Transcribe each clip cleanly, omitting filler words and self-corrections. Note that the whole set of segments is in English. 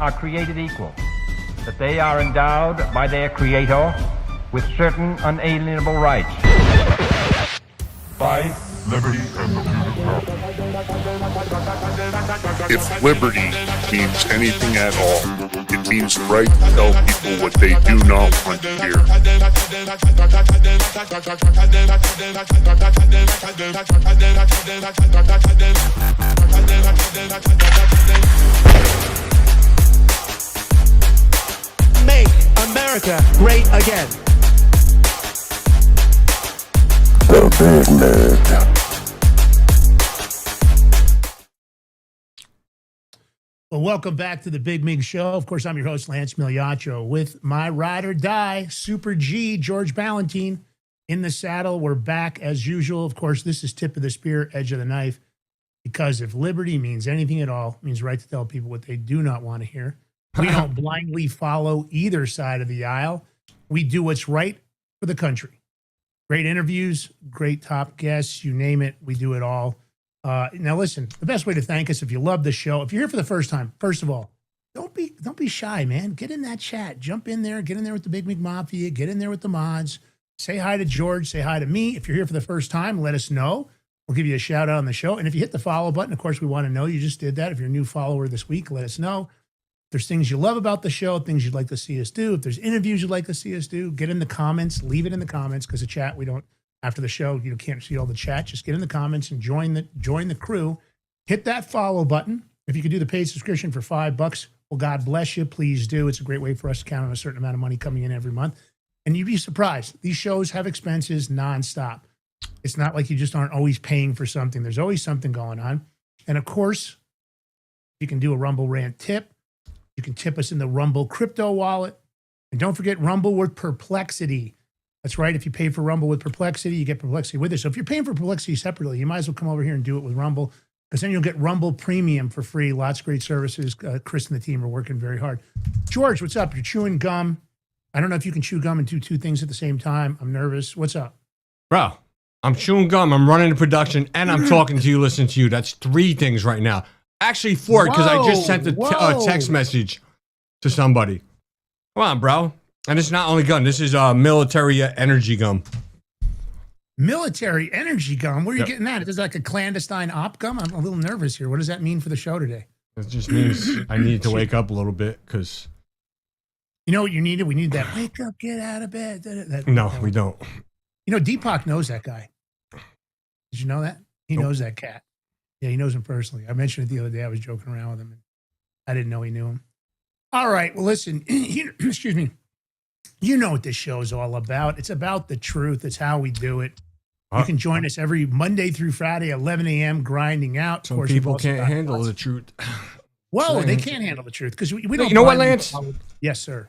are created equal, that they are endowed by their Creator with certain unalienable rights. Life, liberty, and the human power. If liberty means anything at all, it means the right to tell people what they do not want to hear. Make America great again. The Big Mig. Well, welcome back to the Big Mig Show. Of course, I'm your host, Lance Migliaccio, with my ride or die, Super G, George Ballantyne, in the saddle. We're back as usual. Of course, this is tip of the spear, edge of the knife, because if liberty means anything at all, it means right to tell people what they do not want to hear. We don't blindly follow either side of the aisle. We do what's right for the country. Great interviews, great top guests, you name it, we do it all. Now listen, the best way to thank us if you love the show, if you're here for the first time, first of all, don't be shy, man. Get in that chat, jump in there, get in there with the Big Mig Mafia, get in there with the mods, say hi to George, say hi to me. If you're here for the first time, let us know. We'll give you a shout out on the show. And if you hit the follow button, of course, we want to know you just did that. If you're a new follower this week, let us know. If there's things you love about the show, things you'd like to see us do. If there's interviews you'd like to see us do, get in the comments, leave it in the comments, because the chat, we don't, after the show, you can't see all the chat. Just get in the comments and join the crew. Hit that follow button. If you could do the paid subscription for $5, well, God bless you. Please do. It's a great way for us to count on a certain amount of money coming in every month. And you'd be surprised. These shows have expenses nonstop. It's not like you just aren't always paying for something. There's always something going on. And of course, you can do a Rumble Rant tip. You can tip us in the Rumble crypto wallet. And don't forget Rumble with Perplexity. That's right. If you pay for Rumble with Perplexity, you get Perplexity with it. So if you're paying for Perplexity separately, you might as well come over here and do it with Rumble, because then you'll get Rumble Premium for free. Lots of great services. Chris and the team are working very hard. George, what's up? You're chewing gum. I don't know if you can chew gum and do two things at the same time. I'm nervous. What's up? Bro, I'm chewing gum. I'm running the production, and I'm talking to you, listening to you. That's three things right now. Actually, four, because I just sent a text message to somebody. Come on, bro. And it's not only gum. This is military energy gum. Military energy gum? Where are you getting that? Is it like a clandestine op gum? I'm a little nervous here. What does that mean for the show today? It just means I need to wake up a little bit, because... You know what you needed? We need that wake up, get out of bed. No, we don't. You know, Deepak knows that guy. Did you know that? He knows that cat. Yeah, he knows him personally. I mentioned it the other day. I was joking around with him, and I didn't know he knew him. All right. Well, listen, excuse me. You know what this show is all about. It's about the truth. It's how we do it. You can join us every Monday through Friday, 11 a.m., grinding out. Some people can't handle the truth. Whoa, they can't handle the truth, because we don't. You know what, Lance? Yes, sir.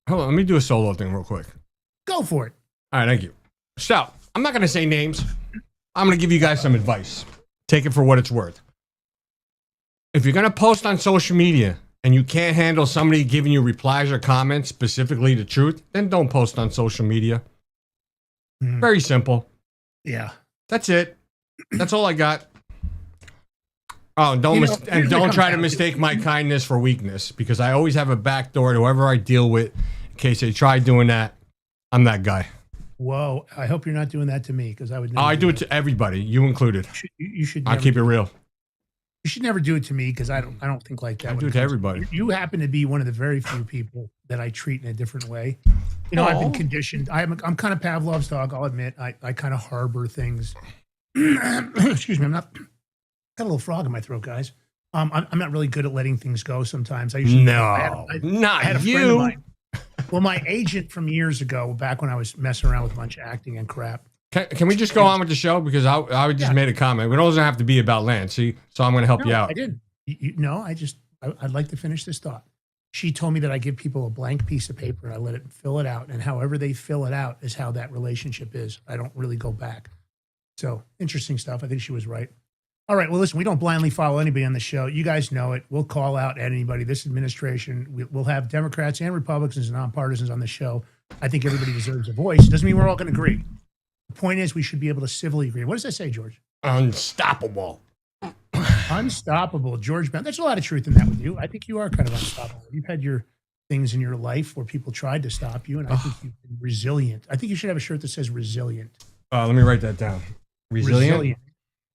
Hold on, let me do a solo thing real quick. Go for it. All right, thank you. So, I'm not going to say names. I'm going to give you guys some advice. Take it for what it's worth. If you're going to post on social media and you can't handle somebody giving you replies or comments, specifically the truth, then don't post on social media. Very simple. Yeah. That's it. That's all I got. Oh, don't try to mistake my kindness for weakness, because I always have a back door to whoever I deal with in case they try doing that. I'm that guy. Whoa. I hope you're not doing that to me, because I would never I do it to everybody, you included. You should I'll keep it real. You should never do it to me, because I don't think like that. I do it to everybody. You happen to be one of the very few people that I treat in a different way. You know, I've been conditioned. I'm kind of Pavlov's dog, I'll admit. I kind of harbor things. Excuse me, got a little frog in my throat, guys. I'm not really good at letting things go sometimes. I usually not friend of you. mine. Well, my agent from years ago, back when I was messing around with a bunch of acting and crap. Can we just go on with the show? Because I just made a comment. It doesn't have to be about Lance. See, so I'm going to help you out. I didn't. I'd like to finish this thought. She told me that I give people a blank piece of paper and I let it fill it out. And however they fill it out is how that relationship is. I don't really go back. So interesting stuff. I think she was right. All right. Well, listen, we don't blindly follow anybody on the show. You guys know it. We'll call out anybody. This administration, we'll have Democrats and Republicans and nonpartisans on the show. I think everybody deserves a voice. Doesn't mean we're all going to agree. The point is, we should be able to civilly agree. What does that say, George? Unstoppable. Unstoppable, George Brown. There's a lot of truth in that with you. I think you are kind of unstoppable. You've had your things in your life where people tried to stop you, and I think you've been resilient. I think you should have a shirt that says resilient. Let me write that down. Resilient?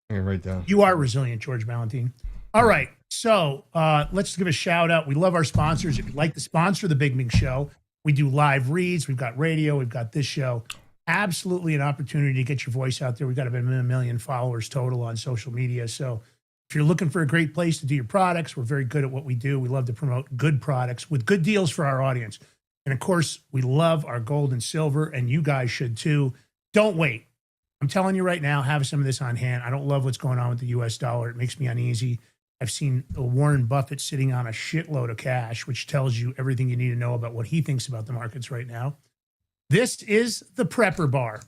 Let me write down. You are resilient, George Valentine. All right. So let's give a shout out. We love our sponsors. If you'd like to sponsor the Big Mig Show, we do live reads. We've got radio. We've got this show. Absolutely an opportunity to get your voice out there. We've got about 1 million followers total on social media. So if you're looking for a great place to do your products, we're very good at what we do. We love to promote good products with good deals for our audience. And of course, we love our gold and silver, and you guys should too. Don't wait. I'm telling you right now, have some of this on hand. I don't love what's going on with the US dollar. It makes me uneasy. I've seen Warren Buffett sitting on a shitload of cash, which tells you everything you need to know about what he thinks about the markets right now. This is the Prepper Bar,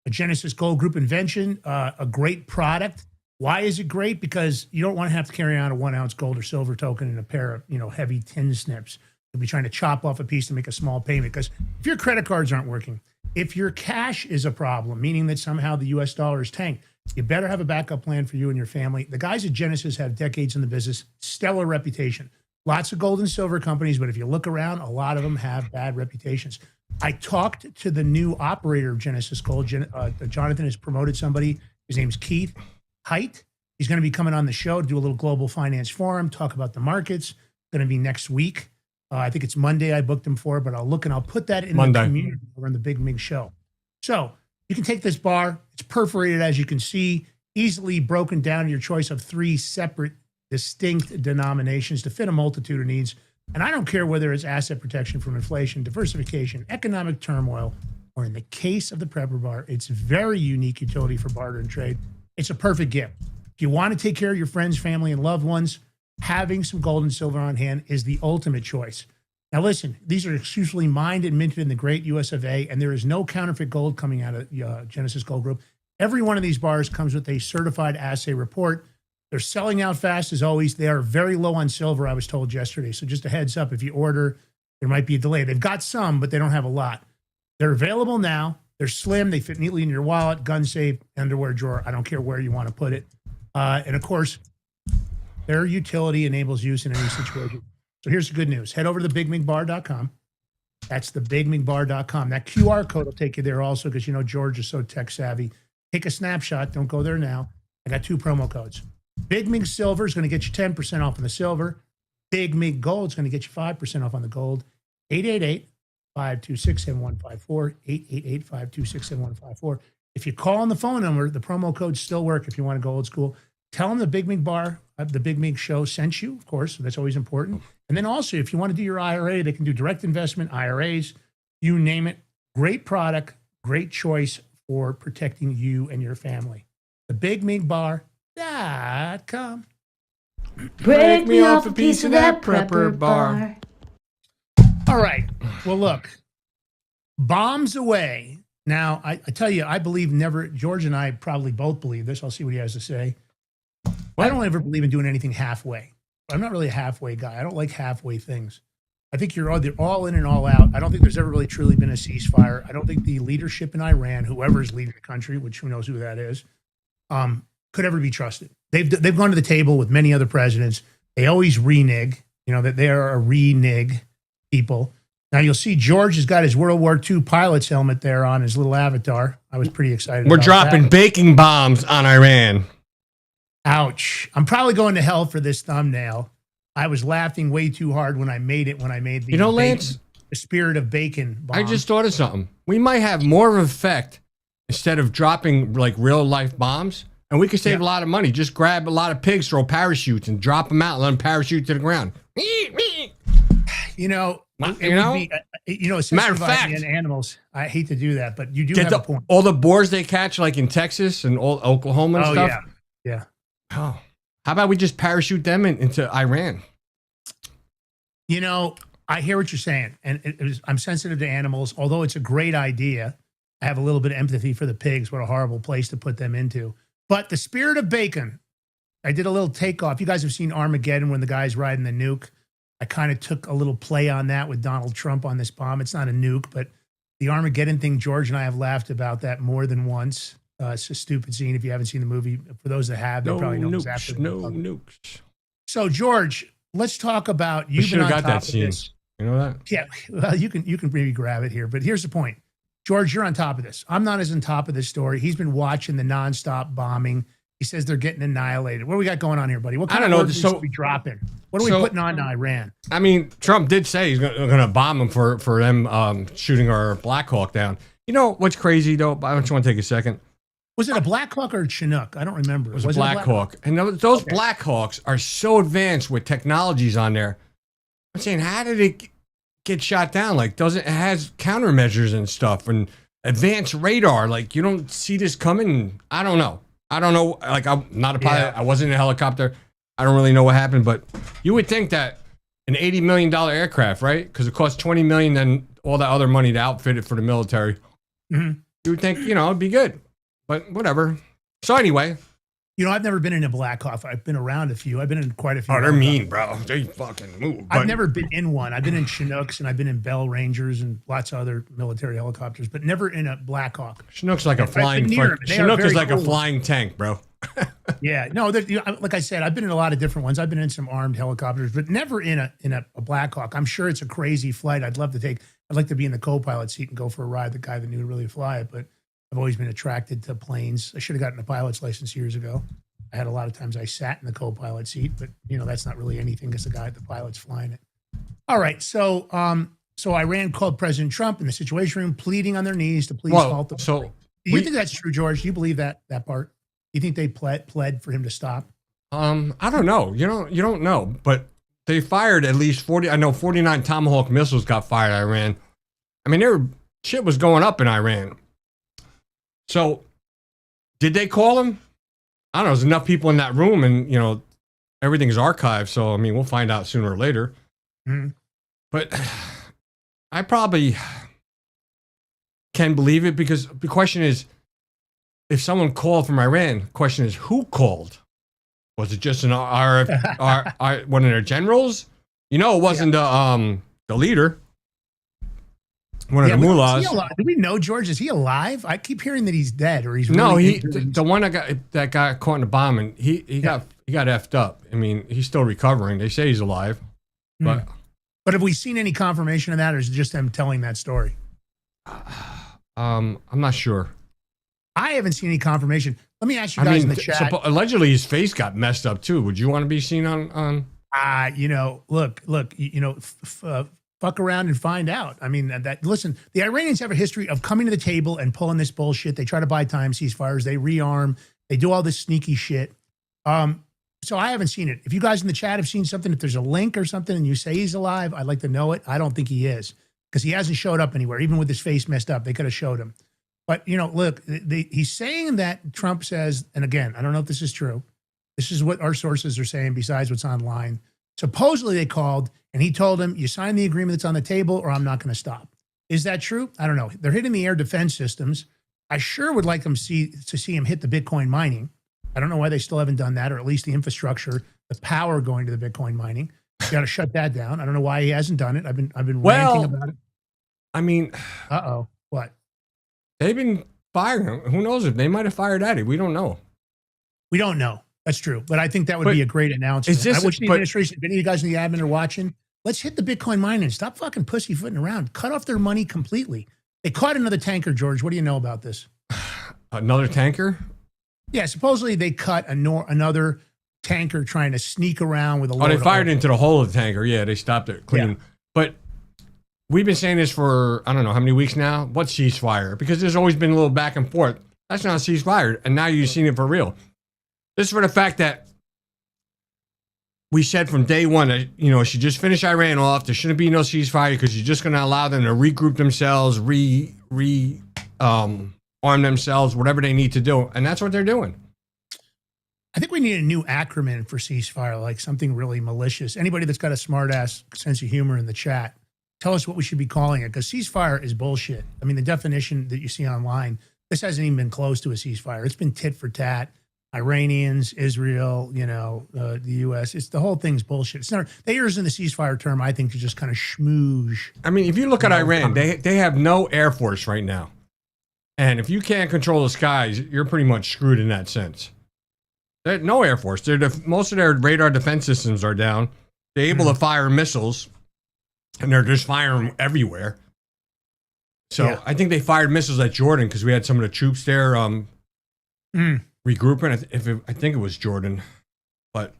a Genesis Gold Group invention, a great product. Why is it great? Because you don't want to have to carry on a 1 ounce gold or silver token and a pair of, heavy tin snips. You'll be trying to chop off a piece to make a small payment. Because if your credit cards aren't working, if your cash is a problem, meaning that somehow the US dollar is tanked, you better have a backup plan for you and your family. The guys at Genesis have decades in the business, stellar reputation. Lots of gold and silver companies, but if you look around, a lot of them have bad reputations. I talked to the new operator of Genesis Gold. Jonathan has promoted somebody. His name's Keith Height. He's going to be coming on the show to do a little global finance forum, talk about the markets. Going to be next week. I think it's Monday I booked him for, but I'll look and I'll put that in the community around the Big Mig Show. So you can take this bar. It's perforated, as you can see, easily broken down to your choice of 3 separate, distinct denominations to fit a multitude of needs. And I don't care whether it's asset protection from inflation, diversification, economic turmoil, or in the case of the Prepper Bar, it's very unique utility for barter and trade. It's a perfect gift. If you want to take care of your friends, family, and loved ones, having some gold and silver on hand is the ultimate choice. Now, listen, these are exclusively mined and minted in the great US of A, and there is no counterfeit gold coming out of Genesis Gold Group. Every one of these bars comes with a certified assay report. They're selling out fast as always. They are very low on silver, I was told yesterday. So just a heads up, if you order, there might be a delay. They've got some, but they don't have a lot. They're available now. They're slim. They fit neatly in your wallet, gun safe, underwear drawer. I don't care where you want to put it. And of course, their utility enables use in any situation. So here's the good news. Head over to thebigmigbar.com. That's thebigmigbar.com. That QR code will take you there also because, George is so tech savvy. Take a snapshot. Don't go there now. I got 2 promo codes. Big Mig Silver is going to get you 10% off on the silver. Big Mig Gold is going to get you 5% off on the gold. 888-526-7154. 888-526-7154. If you call on the phone number, the promo codes still work if you want to go old school. Tell them the Big Mig Bar, the Big Mig Show sent you, of course. That's always important. And then also, if you want to do your IRA, they can do direct investment, IRAs, you name it. Great product, great choice for protecting you and your family. TheBigMigBar.com. Break me off a piece of that Prepper Bar. All right. Well, look, bombs away. Now, I tell you, I believe never, George and I probably both believe this. I'll see what he has to say. I don't ever believe in doing anything halfway. I'm not really a halfway guy. I don't like halfway things. I think you're either all in and all out. I don't think there's ever really truly been a ceasefire. I don't think the leadership in Iran, whoever's leading the country, which who knows who that is, could ever be trusted. They've gone to the table with many other presidents. They always renege, that they are a renege people. Now you'll see George has got his World War II pilot's helmet there on his little avatar. I was pretty excited. We're dropping baking bombs on Iran. Ouch. I'm probably going to hell for this thumbnail. I was laughing way too hard when I made it, the Lance, the spirit of bacon bomb. I just thought of something. We might have more of an effect instead of dropping like real life bombs, and we could save a lot of money. Just grab a lot of pigs, throw parachutes, and drop them out, and let them parachute to the ground. Matter of fact, animals. I hate to do that, but you do have a point. All the boars they catch, like in Texas and all Oklahoma and stuff. Yeah. Oh, how about we just parachute them into Iran? I hear what you're saying, and I'm sensitive to animals. Although it's a great idea, I have a little bit of empathy for the pigs. What a horrible place to put them into. But the spirit of bacon, I did a little takeoff. You guys have seen Armageddon when the guy's riding the nuke. I kind of took a little play on that with Donald Trump on this bomb. It's not a nuke, but the Armageddon thing, George and I have laughed about that more than once. It's a stupid scene. If you haven't seen the movie, for those that have, they probably know exactly. No nukes. So George, let's talk about You you've been on got top that of scene. this. You know that? Yeah, well, you can maybe grab it here, but here's the point. George, you're on top of this. I'm not as on top of this story. He's been watching the nonstop bombing. He says they're getting annihilated. What do we got going on here, buddy? What kind of orders are we dropping? What are we putting on Iran? I mean, Trump did say he's going to bomb them for them shooting our Black Hawk down. You know what's crazy though? I just want to take a second. Was it a Black Hawk or a Chinook? I don't remember. It was a Black Hawk. And those Black Hawks are so advanced with technologies on there. I'm saying, how did it get shot down? Like, it has countermeasures and stuff and advanced radar. Like, you don't see this coming. I don't know. Like, I'm not a pilot. I wasn't in a helicopter. I don't really know what happened, but you would think that an $80 million aircraft, right? Because it costs $20 million and all that other money to outfit it for the military. You would think, it'd be good, but whatever. So anyway. I've never been in a Black Hawk. I've been around a few. I've been in quite a few. Oh, they're mean, bro. They fucking move. I've never been in one. I've been in Chinooks and I've been in Bell Rangers and lots of other military helicopters, but never in a Black Hawk. Chinook's like a flying. Chinook is like a flying tank, bro. Yeah, no. Like I said, I've been in a lot of different ones. I've been in some armed helicopters, but never in a Black Hawk. I'm sure it's a crazy flight. I'd love to take. I'd like to be in the co-pilot seat and go for a ride. The guy that knew to really fly it, but I've always been attracted to planes. I should have gotten a pilot's license years ago. I had a lot of times I sat in the co-pilot seat, but that's not really anything because the pilot's flying it. All right, so Iran called President Trump in the Situation Room, pleading on their knees to please halt the. So do you think that's true, George? Do you believe that part? Do you think they pled for him to stop? I don't know. You don't know, but they fired at least 40. I know 49 Tomahawk missiles got fired at Iran. I mean, shit was going up in Iran. So, did they call him? I don't know. There's enough people in that room, and everything's archived. So, I mean, we'll find out sooner or later. But I probably can believe it because the question is, if someone called from Iran, the question is who called? Was it just one of their generals? It wasn't the leader. One of the mullahs. Do we know, George? Is he alive? I keep hearing that he's dead, or he's the one that got caught in the bomb, and he got effed up. I mean, he's still recovering. They say he's alive, but have we seen any confirmation of that, or is it just them telling that story? I'm not sure. I haven't seen any confirmation. Let me ask you guys in the chat. Allegedly, his face got messed up too. Would you want to be seen on? Look. Fuck around and find out. I mean, listen, the Iranians have a history of coming to the table and pulling this bullshit. They try to buy time ceasefires. They rearm. They do all this sneaky shit. So I haven't seen it. If you guys in the chat have seen something, if there's a link or something and you say he's alive, I'd like to know it. I don't think he is because he hasn't showed up anywhere. Even with his face messed up, they could have showed him. But, look, he's saying that Trump says, and again, I don't know if this is true. This is what our sources are saying besides what's online. Supposedly they called and he told him, you sign the agreement that's on the table or I'm not going to stop. Is that true? I don't know. They're hitting the air defense systems. I sure would like to see him hit the Bitcoin mining. I don't know why they still haven't done that, or at least the infrastructure, the power going to the Bitcoin mining. You got to shut that down. I don't know why he hasn't done it. I've been ranting about it. I mean, what? They've been firing him. Who knows if they might have fired Eddie? We don't know. We don't know. That's true. But I think that would be a great announcement. I wish the administration, if any of you guys in the admin are watching, let's hit the Bitcoin mining. Stop fucking pussyfooting around. Cut off their money completely. They caught another tanker, George. What do you know about this? Another tanker? Yeah, supposedly they cut another tanker trying to sneak around with a load they fired of into the hull of the tanker. Yeah, they stopped it clean. Yeah. But we've been saying this for, I don't know how many weeks now. What's ceasefire? Because there's always been a little back and forth. That's not a ceasefire. And now you've seen it for real. This is for the fact that we said from day one that, she just finished Iran off. There shouldn't be no ceasefire because you're just going to allow them to regroup themselves, arm themselves, whatever they need to do. And that's what they're doing. I think we need a new acronym for ceasefire, like something really malicious. Anybody that's got a smart ass sense of humor in the chat, tell us what we should be calling it, because ceasefire is bullshit. I mean, the definition that you see online, this hasn't even been close to a ceasefire. It's been tit for tat. Iranians, Israel, the U.S. It's the whole thing's bullshit. It's not. They use in the ceasefire term, I think, to just kind of schmooze. I mean, if you look at Iran, they have no air force right now, And if you can't control the skies, you're pretty much screwed in that sense. No Air Force. Most of their radar defense systems are down. They're able to fire missiles, and they're just firing them everywhere. So I think they fired missiles at Jordan because we had some of the troops there regrouping. I think it was Jordan, but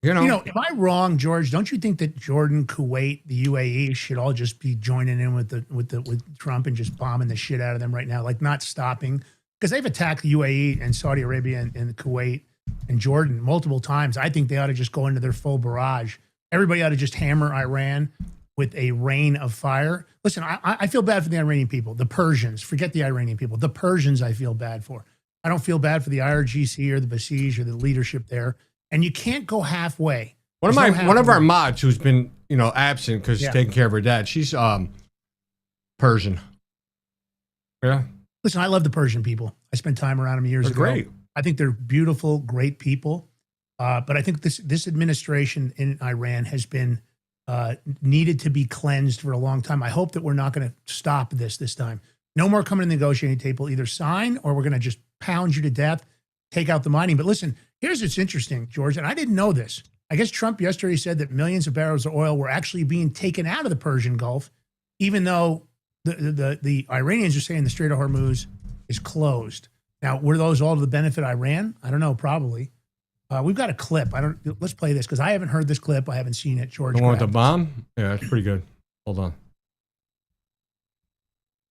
you know, am I wrong, George? Don't you think that Jordan, Kuwait, the UAE should all just be joining in with Trump and just bombing the shit out of them right now, like not stopping? Because they've attacked the UAE and Saudi Arabia and Kuwait and Jordan multiple times. I think they ought to just go into their full barrage. Everybody ought to just hammer Iran with a rain of fire. Listen, I feel bad for the Iranian people, the Persians. Forget the Iranian people. The Persians I feel bad for. I don't feel bad for the IRGC or the Basij or the leadership there. And you can't go halfway. One of our mods who's been, absent because she's taking care of her dad. She's Persian. Yeah. Listen, I love the Persian people. I spent time around them years ago. Great. I think they're beautiful, great people. But I think this administration in Iran has been needed to be cleansed for a long time. I hope that we're not going to stop this time. No more coming to the negotiating table. Either sign or we're going to just pound you to death, take out the mining. But listen, here's what's interesting, George, and I didn't know this. I guess Trump yesterday said that millions of barrels of oil were actually being taken out of the Persian Gulf, even though the Iranians are saying the Strait of Hormuz is closed. Now, were those all to the benefit of Iran? I don't know, probably. We've got a clip. Let's play this because I haven't heard this clip. I haven't seen it. George, the one with the bomb? Yeah, it's pretty good. Hold on.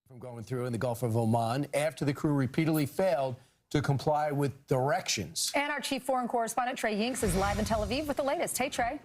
From going through in the Gulf of Oman after the crew repeatedly failed to comply with directions. And our chief foreign correspondent, Trey Yinks, is live in Tel Aviv with the latest. Hey, Trey.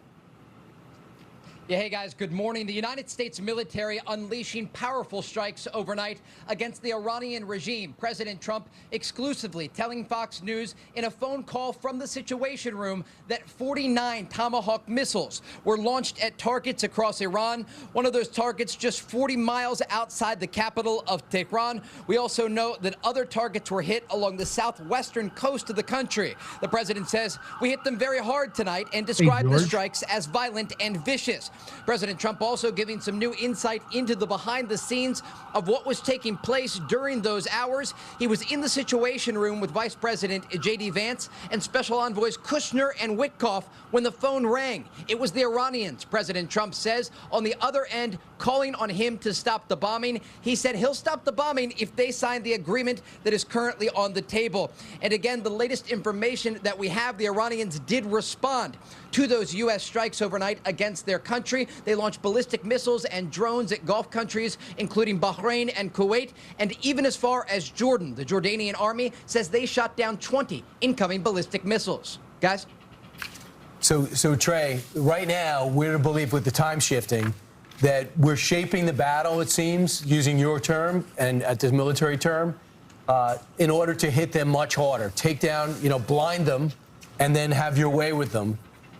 Yeah, hey guys, good morning. The United States military unleashing powerful strikes overnight against the Iranian regime. President Trump exclusively telling Fox News in a phone call from the Situation Room that 49 Tomahawk missiles were launched at targets across Iran. One of those targets just 40 miles outside the capital of Tehran. We also know that other targets were hit along the southwestern coast of the country. The president says, "We hit them very hard tonight," and described the strikes as violent and vicious. President Trump also giving some new insight into the behind the scenes of what was taking place during those hours. He was in the Situation Room with Vice President J.D. Vance and Special Envoys Kushner and Witkoff when the phone rang. It was the Iranians, President Trump says, on the other end calling on him to stop the bombing. He said he'll stop the bombing if they sign the agreement that is currently on the table. And again, the latest information that we have, the Iranians did respond to those U.S. strikes overnight against their country. They launched ballistic missiles and drones at Gulf countries, including Bahrain and Kuwait, and even as far as Jordan. The Jordanian army says they shot down 20 incoming ballistic missiles. Guys? So Trey, right now, we're to believe with the time shifting that we're shaping the battle, it seems, using your term and at this military term, in order to hit them much harder, take down, blind them, and then have your way with them.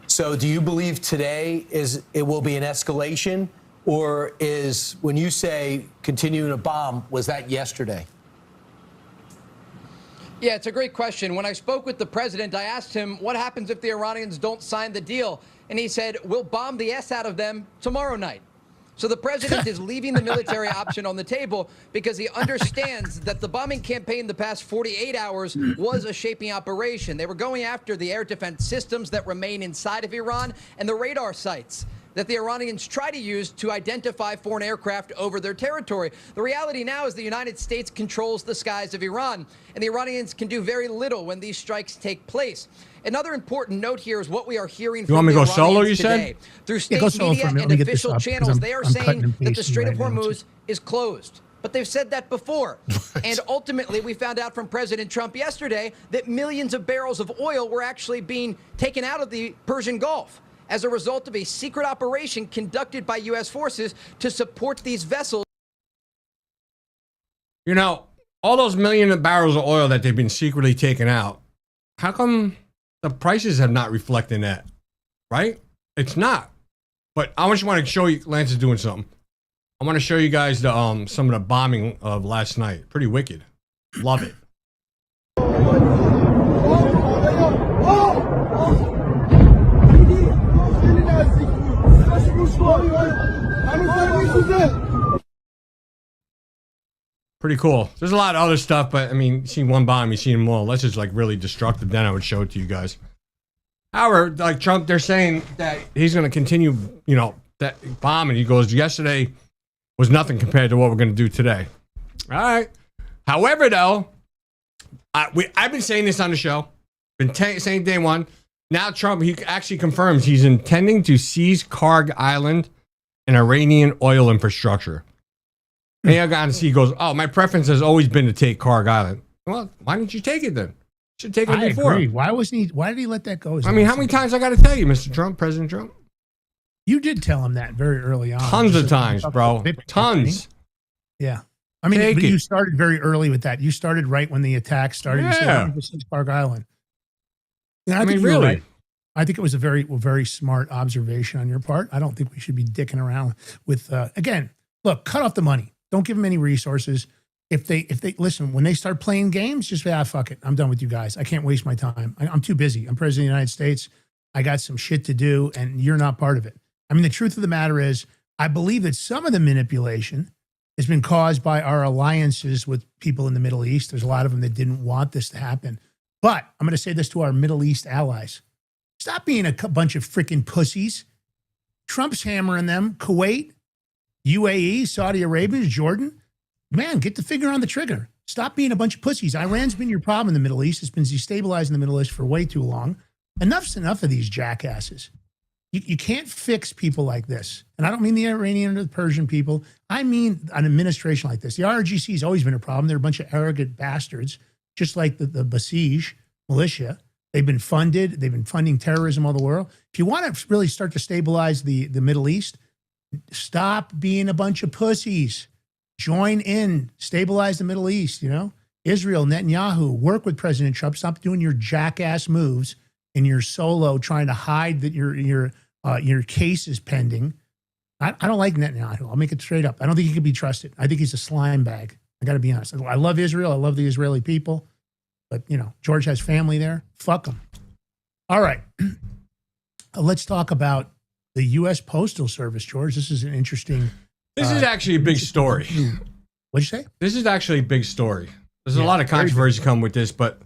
So do you believe today it will be an escalation, or is, when you say continuing to bomb, was that yesterday? Yeah, it's a great question. When I spoke with the president, I asked him what happens if the Iranians don't sign the deal. And he said, we'll bomb the S out of them tomorrow night. So the president is leaving the military option on the table because he understands that the bombing campaign the past 48 hours was a shaping operation. They were going after the air defense systems that remain inside of Iran and the radar sites that the Iranians try to use to identify foreign aircraft over their territory. The reality now is the United States controls the skies of Iran, and the Iranians can do very little when these strikes take place. Another important note here is what we are hearing from the Iranians today. Through state media and official channels, they are saying that the Strait of Hormuz is closed. But they've said that before. And ultimately, we found out from President Trump yesterday that millions of barrels of oil were actually being taken out of the Persian Gulf as a result of a secret operation conducted by U.S. forces to support these vessels. All those million of barrels of oil that they've been secretly taken out, how come the prices have not reflected that, right? It's not. But I just want to show you, Lance is doing something. I want to show you guys the some of the bombing of last night. Pretty wicked. Love it. Pretty cool. There's a lot of other stuff, but I mean, you see one bomb, you see them all. Unless it's like really destructive, then I would show it to you guys. However, like Trump, they're saying that he's going to continue, that bombing. He goes, yesterday was nothing compared to what we're going to do today. All right. However, though, I've been saying this on the show. Been saying day one. Now Trump, he actually confirms he's intending to seize Kharg Island and Iranian oil infrastructure. And he goes, my preference has always been to take Kharg Island. Well, why didn't you take it then? Should take it before. Agree. Why did he let that go? I mean, how many times I got to tell you, Mr. Trump, President Trump? You did tell him that very early on. Tons of times, bro. Tons. Yeah. I mean, but you started very early with that. You started right when the attack started. Yeah. You said Kharg Island. Yeah, I mean, really? Right. I think it was a very, very smart observation on your part. I don't think we should be dicking around with, again, look, cut off the money. Don't give them any resources. If they listen, when they start playing games, just say, fuck it. I'm done with you guys. I can't waste my time. I'm too busy. I'm president of the United States. I got some shit to do, and you're not part of it. I mean, the truth of the matter is, I believe that some of the manipulation has been caused by our alliances with people in the Middle East. There's a lot of them that didn't want this to happen. But I'm going to say this to our Middle East allies. Stop being a bunch of freaking pussies. Trump's hammering them. Kuwait, UAE, Saudi Arabia, Jordan. Man, get the finger on the trigger. Stop being a bunch of pussies. Iran's been your problem in the Middle East. It's been destabilizing the Middle East for way too long. Enough's enough of these jackasses. You can't fix people like this. And I don't mean the Iranian or the Persian people. I mean an administration like this. The RGC has always been a problem. They're a bunch of arrogant bastards, just like the Basij militia. They've been funded. They've been funding terrorism all the world. If you want to really start to stabilize the Middle East, stop being a bunch of pussies. Join in. Stabilize the Middle East, Israel, Netanyahu, work with President Trump. Stop doing your jackass moves in your solo trying to hide that your case is pending. I don't like Netanyahu. I'll make it straight up. I don't think he can be trusted. I think he's a slime bag. I got to be honest. I love Israel. I love the Israeli people. But, George has family there. Fuck him. All right. Let's talk about the U.S. Postal Service, George. This is an interesting... This is actually a big story. What'd you say? This is actually a big story. There's a lot of controversy come with this, but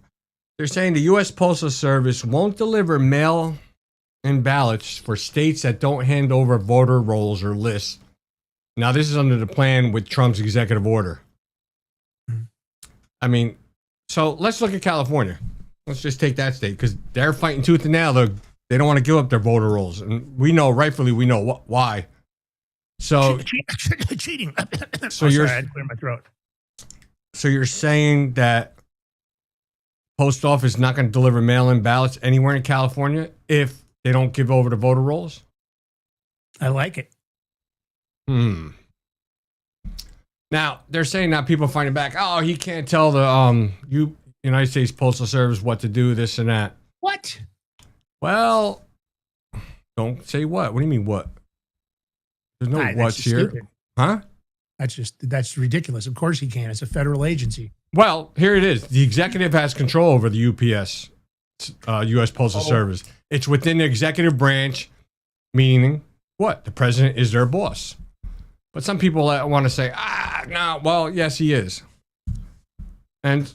they're saying the U.S. Postal Service won't deliver mail-in ballots for states that don't hand over voter rolls or lists. Now, this is under the plan with Trump's executive order. I mean, so let's look at California. Let's just take that state because they're fighting tooth and nail. They don't want to give up their voter rolls. And rightfully, we know why. So cheating. So I had to clear my throat. So you're saying that post office is not going to deliver mail-in ballots anywhere in California if they don't give over the voter rolls? I like it. Now they're saying now people are fighting back. Oh, he can't tell the United States Postal Service what to do, this and that. What? Well, don't say what. What do you mean what? There's no what's here. Stupid. Huh? That's ridiculous. Of course he can. It's a federal agency. Well, here it is. The executive has control over the UPS, U.S. Postal Service. It's within the executive branch, meaning what? The president is their boss. But some people want to say, no, well, yes, he is. And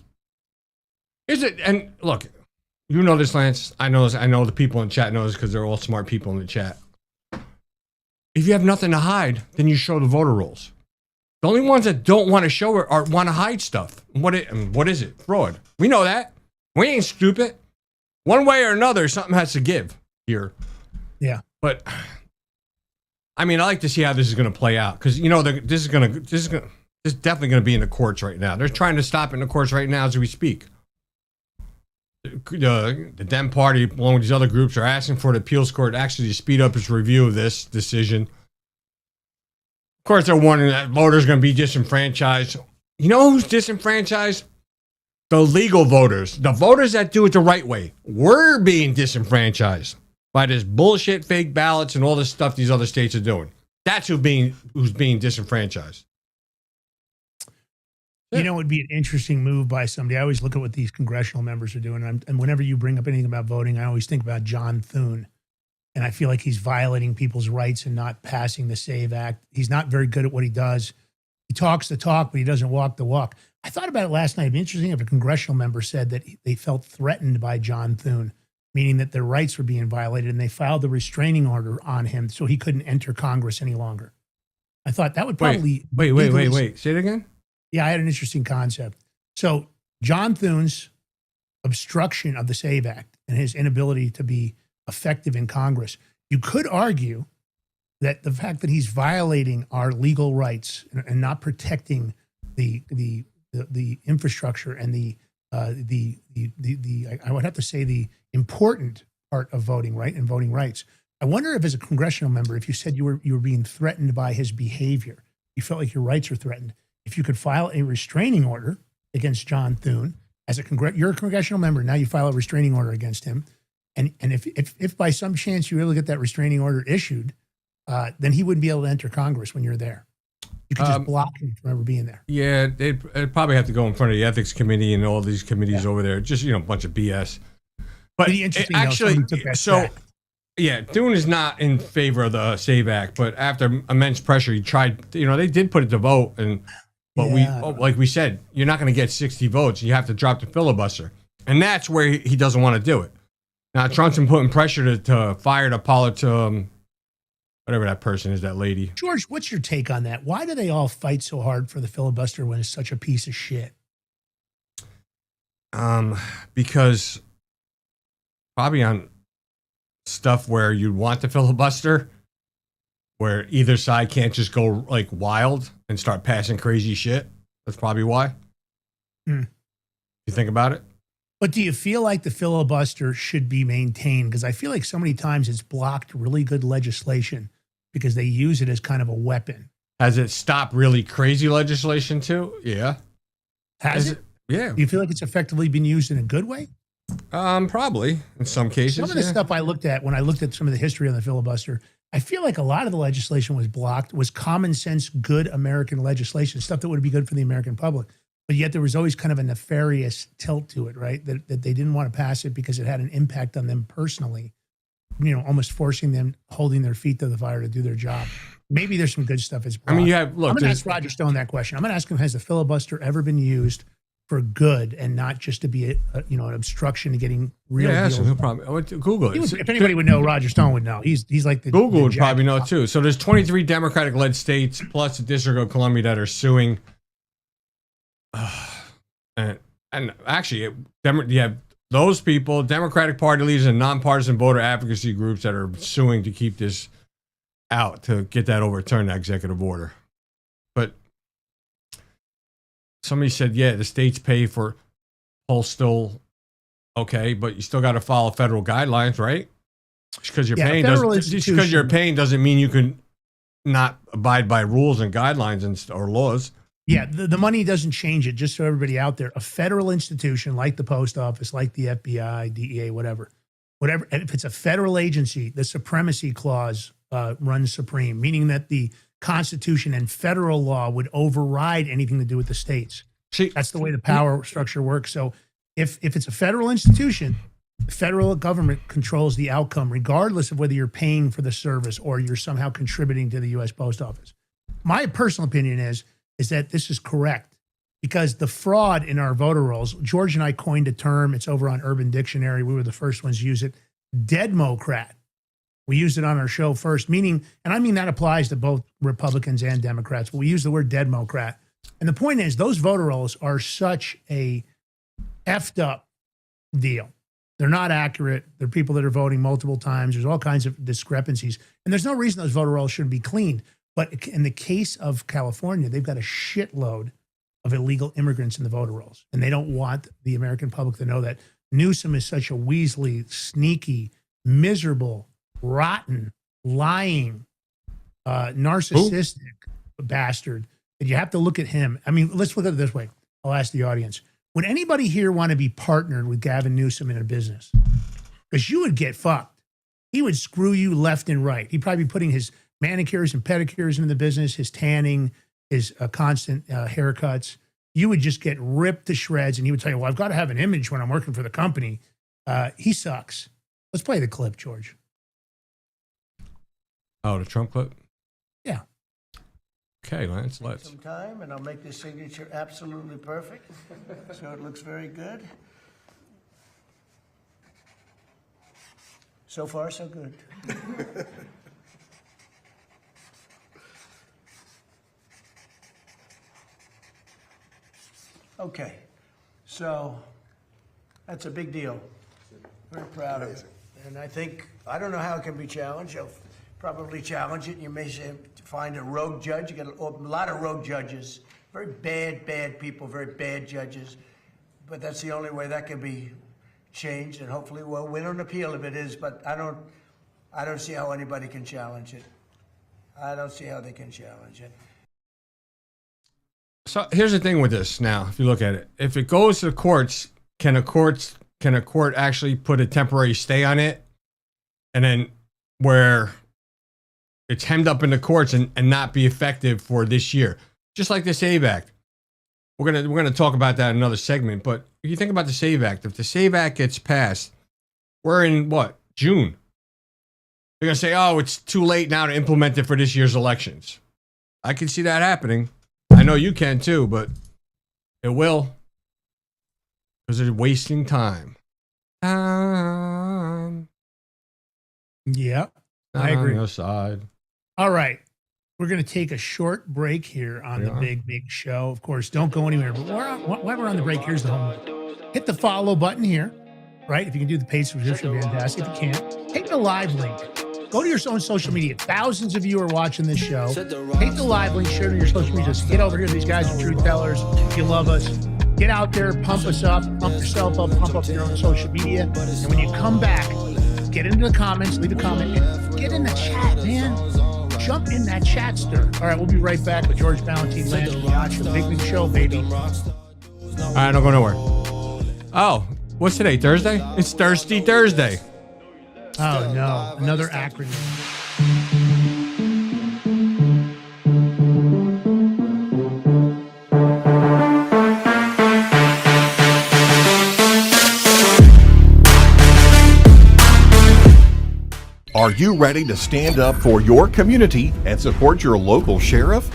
is it? And look, you know this, Lance. I know this. I know the people in chat know this because they're all smart people in the chat. If you have nothing to hide, then you show the voter rolls. The only ones that don't want to show it are want to hide stuff. What is it? Fraud. We know that. We ain't stupid. One way or another, something has to give here. Yeah. But I mean, I like to see how this is going to play out because this is definitely going to be in the courts right now. They're trying to stop it in the courts right now as we speak. The Dem Party, along with these other groups, are asking for the appeals court actually to speed up its review of this decision. Of course, they're warning that voters are going to be disenfranchised. You know who's disenfranchised? The legal voters. The voters that do it the right way. We're being disenfranchised by this bullshit fake ballots and all this stuff these other states are doing. That's who's being disenfranchised. You know, it would be an interesting move by somebody. I always look at what these congressional members are doing. And whenever you bring up anything about voting, I always think about John Thune. And I feel like he's violating people's rights and not passing the SAVE Act. He's not very good at what he does. He talks the talk, but he doesn't walk the walk. I thought about it last night. It'd be interesting if a congressional member said that they felt threatened by John Thune, meaning that their rights were being violated, and they filed a restraining order on him so he couldn't enter Congress any longer. I thought that would probably... Wait. Say it again? Yeah, I had an interesting concept. So John Thune's obstruction of the SAVE Act and his inability to be effective in Congress, you could argue that the fact that he's violating our legal rights and not protecting the infrastructure and the I would have to say the important part of voting, right, and voting rights. I wonder if, as a congressional member, if you said you were being threatened by his behavior, you felt like your rights were threatened, if you could file a restraining order against John Thune as you're a congressional member, now you file a restraining order against him, and if by some chance you were able to get that restraining order issued, then he wouldn't be able to enter Congress when you're there. You could just block him from ever being there. Yeah, they'd probably have to go in front of the ethics committee and all these committees over there. Just, a bunch of BS. But actually, Thune is not in favor of the SAVE Act, but after immense pressure, he tried, they did put it to vote. But like we said, you're not going to get 60 votes. You have to drop the filibuster. And that's where he doesn't want to do it. Now, Trump's been putting pressure to fire whatever that person is, that lady. George, what's your take on that? Why do they all fight so hard for the filibuster when it's such a piece of shit? Because probably on stuff where you want the filibuster, where either side can't just go like wild and start passing crazy shit. That's probably why. You think about it? But do you feel like the filibuster should be maintained? Because I feel like so many times it's blocked really good legislation because they use it as kind of a weapon. Has it stopped really crazy legislation too? Yeah. Has it? Yeah. Do you feel like it's effectively been used in a good way? Probably in some cases. Some of the stuff I looked at when I looked at some of the history on the filibuster, I feel like a lot of the legislation was blocked, was common sense, good American legislation, stuff that would be good for the American public. But yet there was always kind of a nefarious tilt to it, right? That they didn't want to pass it because it had an impact on them personally, almost forcing them, holding their feet to the fire to do their job. Maybe there's some good stuff. I'm going to ask Roger Stone that question. I'm going to ask him, has the filibuster ever been used for good and not just to be an obstruction to getting real deals? No problem. Google it. If anybody would know, Roger Stone would know. He's like the Google would Jack probably know too. So there's 23 Democratic-led states plus the District of Columbia that are suing. And actually, you have those people, Democratic Party leaders and nonpartisan voter advocacy groups that are suing to keep this out, to get that overturned, that executive order. But somebody said, the states pay for postal. Okay, but you still got to follow federal guidelines, right? Just because you're paying doesn't mean you can not abide by rules and guidelines or laws. Yeah, the money doesn't change it, just so everybody out there. A federal institution like the post office, like the FBI, DEA, whatever, if it's a federal agency, the supremacy clause runs supreme, meaning that the Constitution and federal law would override anything to do with the states. That's the way the power structure works. So if it's a federal institution, the federal government controls the outcome, regardless of whether you're paying for the service or you're somehow contributing to the U.S. Post Office. My personal opinion is that this is correct, because the fraud in our voter rolls, George and I coined a term. It's over on Urban Dictionary. We were the first ones to use it. Deadmocrat. We used it on our show first, meaning, and I mean that applies to both Republicans and Democrats, but we use the word deadmocrat. And the point is, those voter rolls are such a effed up deal. They're not accurate. They're people that are voting multiple times. There's all kinds of discrepancies. And there's no reason those voter rolls shouldn't be cleaned. But in the case of California, they've got a shitload of illegal immigrants in the voter rolls. And they don't want the American public to know that Newsom is such a weaselly, sneaky, miserable, rotten, lying, narcissistic bastard that you have to look at him. I mean, let's look at it this way. I'll ask the audience. Would anybody here want to be partnered with Gavin Newsom in a business? Because you would get fucked. He would screw you left and right. He'd probably be putting his manicures and pedicures into the business, his tanning, his constant haircuts. You would just get ripped to shreds, and he would tell you, well, I've got to have an image when I'm working for the company. He sucks. Let's play the clip, George. Oh, the Trump clip? Yeah. Okay, Lance, let's. Some time, and I'll make this signature absolutely perfect, so it looks very good. So far, so good. Okay, so that's a big deal. Very proud of it. And I don't know how it can be challenged. You'll probably challenge it. You may find a rogue judge. You get a lot of rogue judges. Very bad people, very bad judges. But that's the only way that can be changed, and hopefully we'll win an appeal if it is, but I don't see how anybody can challenge it. I don't see how they can challenge it. So here's the thing with this now, if you look at it. If it goes to the courts, can a court actually put a temporary stay on it? And then where it's hemmed up in the courts and not be effective for this year. Just like the SAVE Act. We're gonna talk about that in another segment, but if you think about the SAVE Act, if the SAVE Act gets passed, we're in what? June. They're gonna say, oh, it's too late now to implement it for this year's elections. I can see that happening. I know you can too, but it will. Because they're wasting time. Yeah, I agree. On your side. All right. We're going to take a short break here on the Big Show. Of course, don't go anywhere. But while we're on the break, here's the homework. Hit the follow button here, right? If you can do the paid subscription, fantastic. If you can't, take the live link. Go to your own social media. Thousands of you are watching this show. Take the live link, share it on your social media. Just get over here. These guys are truth tellers. If you love us, get out there, pump us up, pump yourself up, pump up your own social media. And when you come back, get into the comments, leave a comment, and get in the chat, man. Jump in that chatster. All right, we'll be right back with George Valentine, Lance Migliaccio, Big Show, baby. All right, don't go nowhere. Oh, what's today? Thursday? It's Thirsty Thursday. Oh, no. Another acronym. Are you ready to stand up for your community and support your local sheriff?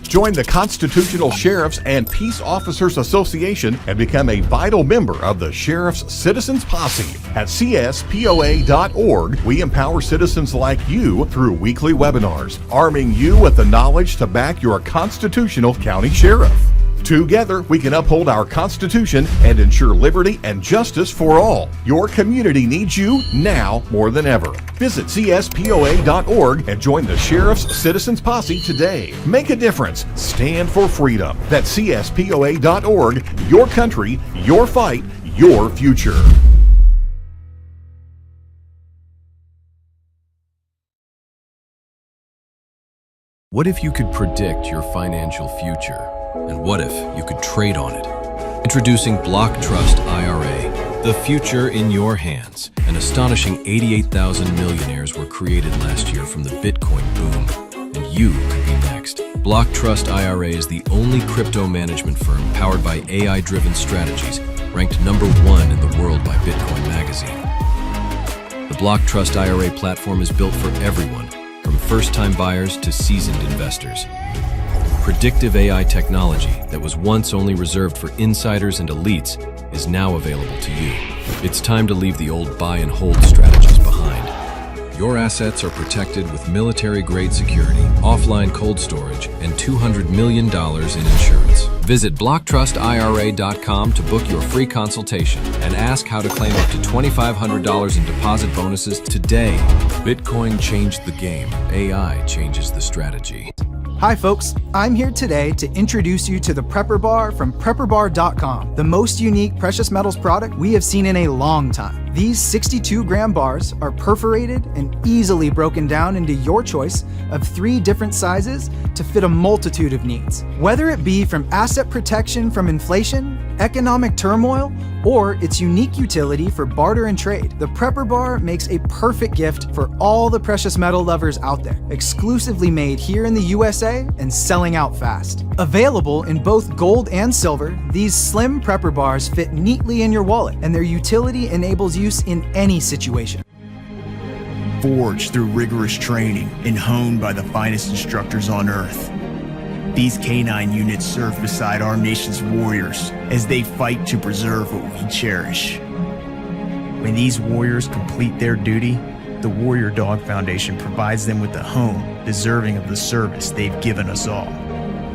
Join the Constitutional Sheriffs and Peace Officers Association and become a vital member of the Sheriff's Citizens Posse. At CSPOA.org, we empower citizens like you through weekly webinars, arming you with the knowledge to back your constitutional county sheriff. Together, we can uphold our Constitution and ensure liberty and justice for all. Your community needs you now more than ever. Visit CSPOA.org and join the Sheriff's Citizens Posse today. Make a difference. Stand for freedom. That's CSPOA.org. Your country, your fight, your future. What if you could predict your financial future? And what if you could trade on it? Introducing Block Trust IRA, the future in your hands. An astonishing 88,000 millionaires were created last year from the Bitcoin boom, and you could be next. Block Trust IRA is the only crypto management firm powered by AI-driven strategies, ranked #1 in the world by Bitcoin Magazine. The Block Trust IRA platform is built for everyone, from first-time buyers to seasoned investors. Predictive AI technology that was once only reserved for insiders and elites is now available to you. It's time to leave the old buy and hold strategies behind. Your assets are protected with military-grade security, offline cold storage, and $200 million in insurance. Visit BlockTrustIRA.com to book your free consultation and ask how to claim up to $2,500 in deposit bonuses today. Bitcoin changed the game. AI changes the strategy. Hi folks, I'm here today to introduce you to the Prepper Bar from PrepperBar.com, the most unique precious metals product we have seen in a long time. These 62-gram bars are perforated and easily broken down into your choice of 3 different sizes to fit a multitude of needs. Whether it be from asset protection from inflation, economic turmoil, or its unique utility for barter and trade, the Prepper Bar makes a perfect gift for all the precious metal lovers out there. Exclusively made here in the USA and selling out fast. Available in both gold and silver, these slim Prepper Bars fit neatly in your wallet, and their utility enables use in any situation. Forged through rigorous training and honed by the finest instructors on earth, These canine units serve beside our nation's warriors as they fight to preserve what we cherish. When these warriors complete their duty, the Warrior Dog Foundation provides them with a home deserving of the service they've given us all.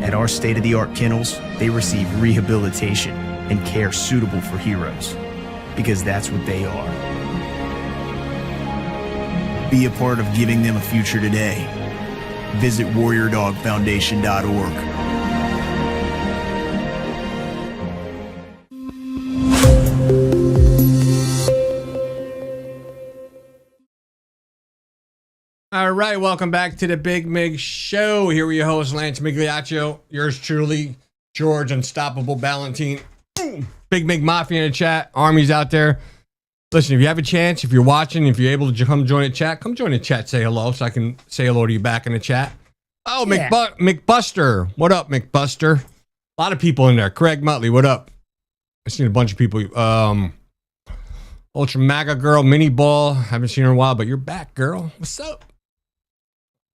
At our state-of-the-art kennels, they receive rehabilitation and care suitable for heroes, because that's what they are. Be a part of giving them a future today. Visit warriordogfoundation.org. All right, welcome back to the Big Mig Show. Here we your host, Lance Migliaccio. Yours truly, George Unstoppable Ballantine. Big Mig Mafia in the chat. Army's out there. Listen, if you have a chance, if you're watching, if you're able to come join the chat, come join the chat, say hello, so I can say hello to you back in the chat. Oh, yeah. McBuster. What up, McBuster? A lot of people in there. Craig Muttley, what up? I've seen a bunch of people. Ultra MAGA Girl, Mini Ball. Haven't seen her in a while, but you're back, girl. What's up?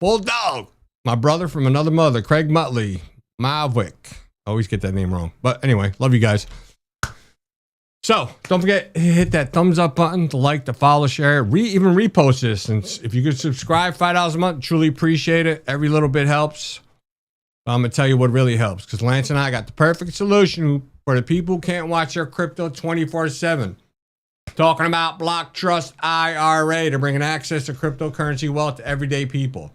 Bulldog, my brother from another mother, Craig Muttley, Malvick. I always get that name wrong. But anyway, love you guys. So don't forget, hit that thumbs up button, to like, to follow, share, even repost this. And if you could subscribe, $5 a month, truly appreciate it. Every little bit helps. I'm going to tell you what really helps, because Lance and I got the perfect solution for the people who can't watch their crypto 24/7. Talking about Block Trust IRA to bring an access to cryptocurrency wealth to everyday people.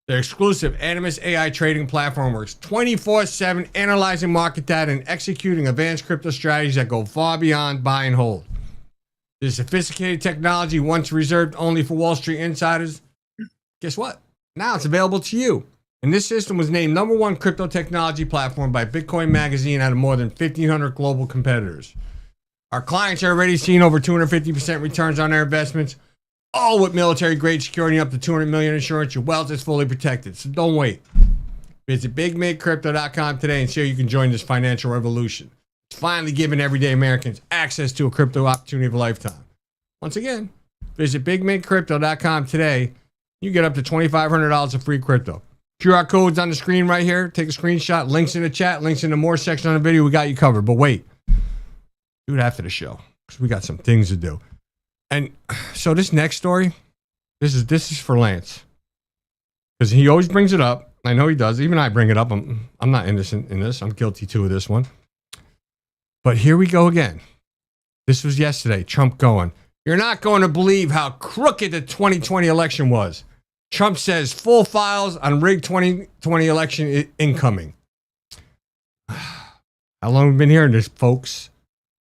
Their exclusive Animus AI trading platform works 24/7, analyzing market data and executing advanced crypto strategies that go far beyond buy and hold. This sophisticated technology, once reserved only for Wall Street insiders, guess what? Now it's available to you. And this system was named #1 crypto technology platform by Bitcoin Magazine out of more than 1,500 global competitors. Our clients are already seeing over 250% returns on their investments, all with military-grade security up to $200 million insurance. Your wealth is fully protected, so don't wait. Visit BigMigCrypto.com today and see how you can join this financial revolution. It's finally giving everyday Americans access to a crypto opportunity of a lifetime. Once again, visit BigMigCrypto.com today. You get up to $2,500 of free crypto. QR code's on the screen right here. Take a screenshot. Links in the chat. Links in the more section on the video. We got you covered. But wait. Do it after the show, because we got some things to do. And so this next story, this is for Lance, because he always brings it up. I know he does. Even I bring it up. I'm not innocent in this. I'm guilty too of this one. But here we go again. This was yesterday. Trump going, "You're not going to believe how crooked the 2020 election was." Trump says full files on rigged 2020 election incoming. How long have we been hearing this, folks?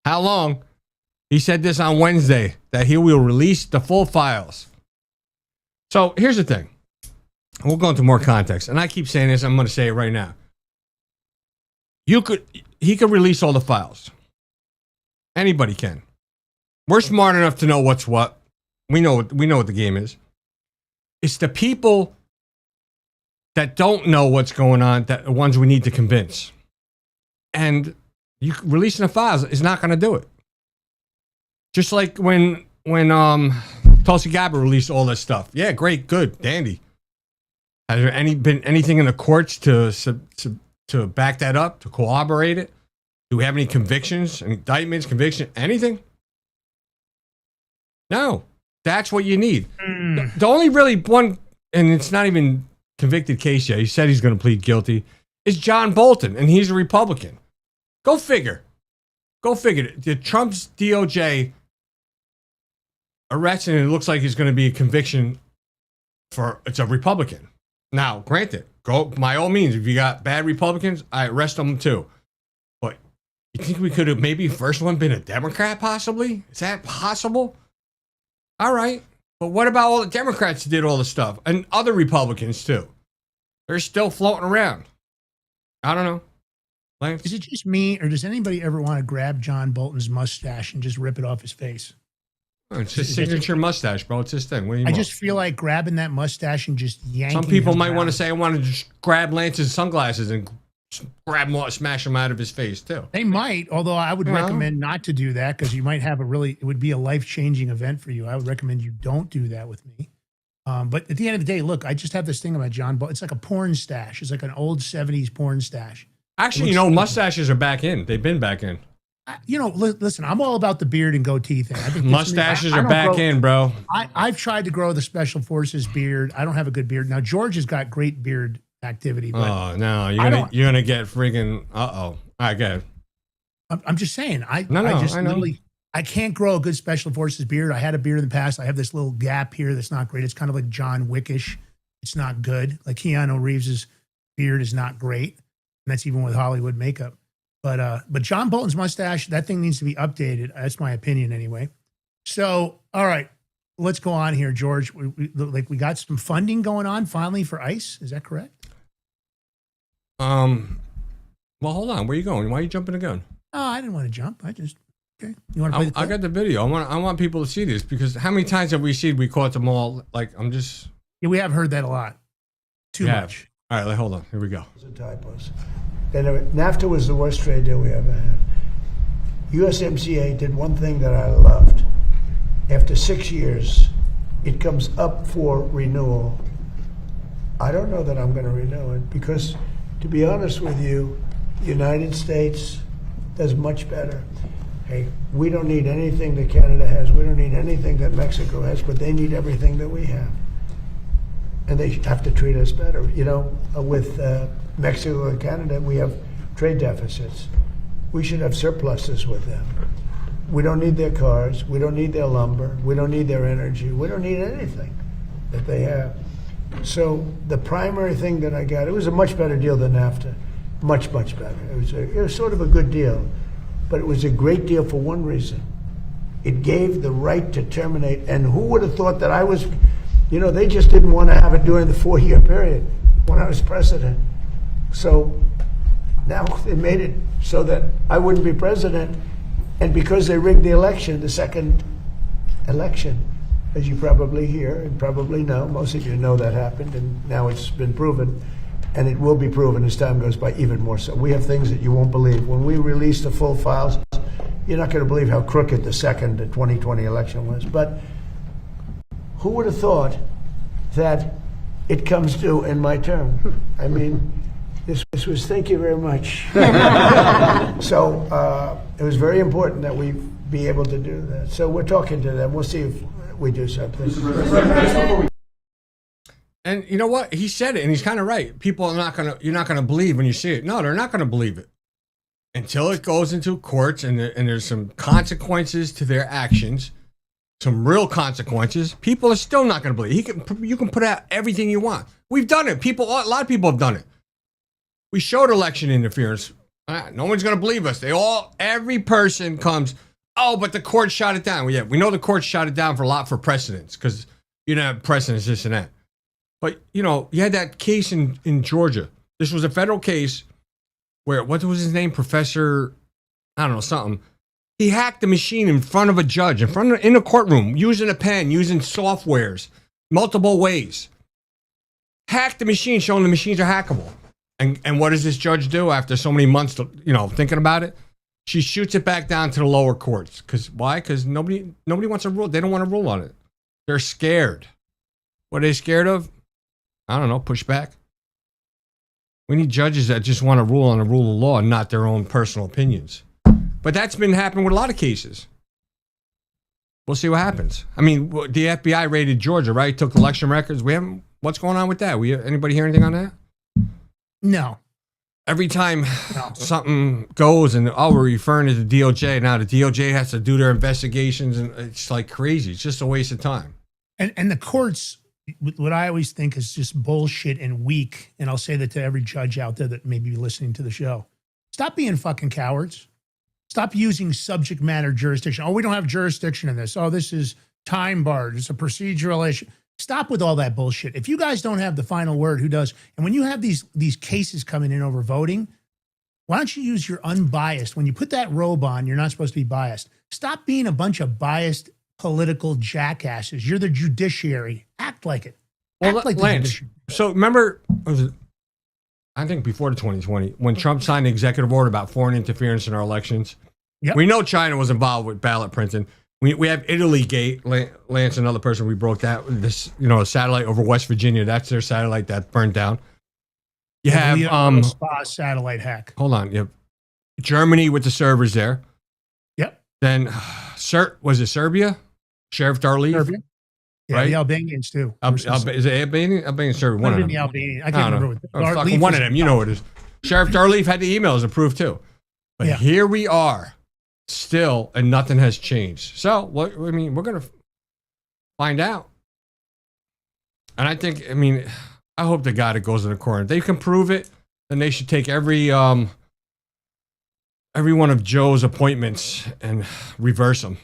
How long? He said this on Wednesday, that he will release the full files. So here's the thing. We'll go into more context. And I keep saying this. I'm going to say it right now. He could release all the files. Anybody can. We're smart enough to know what's what. We know what the game is. It's the people that don't know what's going on, that the ones we need to convince. And you releasing the files is not going to do it. Just like when Tulsi Gabbard released all this stuff. Yeah, great, good, dandy. Has there been anything in the courts to back that up, to corroborate it? Do we have any convictions, indictments, conviction, anything? No. That's what you need. The only really one, and it's not even convicted case yet, he said he's going to plead guilty, is John Bolton, and he's a Republican. Go figure. The Trump's DOJ arrested, and it looks like he's going to be a conviction for, it's a Republican. Now, granted, go by all means. If you got bad Republicans, I arrest them too. But you think we could have maybe first one been a Democrat, possibly? Is that possible? All right. But what about all the Democrats who did all the stuff? And other Republicans too. They're still floating around. I don't know. Lance? Is it just me, or does anybody ever want to grab John Bolton's mustache and just rip it off his face? Oh, it's his signature mustache, bro. It's his thing. What do you want? just feel like grabbing that mustache and just yanking. Some people might want to say, I want to just grab Lance's sunglasses and grab him, smash him out of his face too. They might, although I would recommend not to do that, because you might have it would be a life-changing event for you. I would recommend you don't do that with me. But at the end of the day, look, I just have this thing about John Bolton. It's like a porn stash. It's like an old 70s porn stash. Actually, you know, mustaches are back in. They've been back in. You know, listen, I'm all about the beard and goatee thing. I think mustaches are back in, bro. I've tried to grow the Special Forces beard. I don't have a good beard. Now, George has got great beard activity. But oh, no. You're gonna get friggin' All right, go ahead. I'm just saying. I know. Literally, I can't grow a good Special Forces beard. I had a beard in the past. I have this little gap here that's not great. It's kind of like John Wickish. It's not good. Like Keanu Reeves's beard is not great. And that's even with Hollywood makeup. But John Bolton's mustache, that thing needs to be updated. That's my opinion anyway. So, all right, let's go on here, George. We got some funding going on finally for ICE. Is that correct? Well, hold on. Where are you going? Why are you jumping the gun? Oh, I didn't want to jump. Okay. You want to play the clip? I got the video. I want people to see this because how many times have we caught them all? Like, I'm just. Yeah, we have heard that a lot. Too much. All right, hold on. Here we go. Typos. And NAFTA was the worst trade deal we ever had. USMCA did one thing that I loved. After 6 years, it comes up for renewal. I don't know that I'm going to renew it because, to be honest with you, the United States does much better. Hey, we don't need anything that Canada has. We don't need anything that Mexico has, but they need everything that we have. And they have to treat us better. You know, with Mexico and Canada, we have trade deficits. We should have surpluses with them. We don't need their cars. We don't need their lumber. We don't need their energy. We don't need anything that they have. So the primary thing that I got, it was a much better deal than NAFTA. Much, much better. It was sort of a good deal. But it was a great deal for one reason. It gave the right to terminate. And who would have thought that I was, you know, they just didn't want to have it during the 4-year period when I was president. So now they made it so that I wouldn't be president. And because they rigged the election, the second election, as you probably hear and probably know, most of you know that happened, and now it's been proven. And it will be proven as time goes by even more so. We have things that you won't believe. When we release the full files, you're not going to believe how crooked the 2020 election was. But who would have thought that it comes due in my term? I mean, this was, thank you very much. So it was very important that we be able to do that. So we're talking to them. We'll see if we do something. And you know what? He said it, and he's kind of right. People are you're not gonna believe when you see it. No, they're not gonna believe it until it goes into courts and there's some consequences to their actions, some real consequences. People are still not gonna believe. You can put out everything you want. We've done it. A lot of people have done it. We showed election interference. No one's gonna believe us. Every person comes. Oh, but the court shot it down. Well, yeah, we know the court shot it down for precedents because you don't have precedents, this and that. But, you know, you had that case in Georgia. This was a federal case where, what was his name? Professor, I don't know, something. He hacked the machine in front of a judge, in a courtroom, using a pen, using softwares, multiple ways. Hacked the machine, showing the machines are hackable. And what does this judge do after so many months, thinking about it? She shoots it back down to the lower courts. Why? Because nobody wants to rule. They don't want to rule on it. They're scared. What are they scared of? I don't know, pushback. We need judges that just want to rule on the rule of law and not their own personal opinions. But that's been happening with a lot of cases. We'll see what happens. I mean, the FBI raided Georgia, right? Took election records. What's going on with that? Anybody hear anything on that? No. Every time something goes and, we're referring to the DOJ. Now the DOJ has to do their investigations and it's like crazy. It's just a waste of time. And the courts, what I always think is just bullshit and weak, and I'll say that to every judge out there that may be listening to the show. Stop being fucking cowards. Stop using subject matter jurisdiction. Oh, we don't have jurisdiction in this. Oh, this is time barred. It's a procedural issue. Stop with all that bullshit. If you guys don't have the final word, who does? And when you have these cases coming in over voting, why don't you use your unbiased? When you put that robe on, you're not supposed to be biased. Stop being a bunch of biased political jackasses. You're the judiciary. Act like it. Well, Act like Lance, so remember, I think before the 2020, when Trump signed the executive order about foreign interference in our elections, we know China was involved with ballot printing. We have Italy Gate, Lance, another person we broke that. This, a satellite over West Virginia. That's their satellite that burned down. You have Spa satellite hack. Hold on. You have Germany with the servers there. Yep. Then, was it Serbia? Sheriff Darleev? Serbia. Yeah, right? The Albanians too. Is it Albanian? Albanian, Serbia. One of them. The Albanian. I can't remember. Fucking one of them. You know what it is. Sheriff Darleev had the emails approved too. But here we are, still, and nothing has changed. So, we're going to find out. And I think, I hope to God it goes in the corner. If they can prove it, then they should take every one of Joe's appointments and reverse them.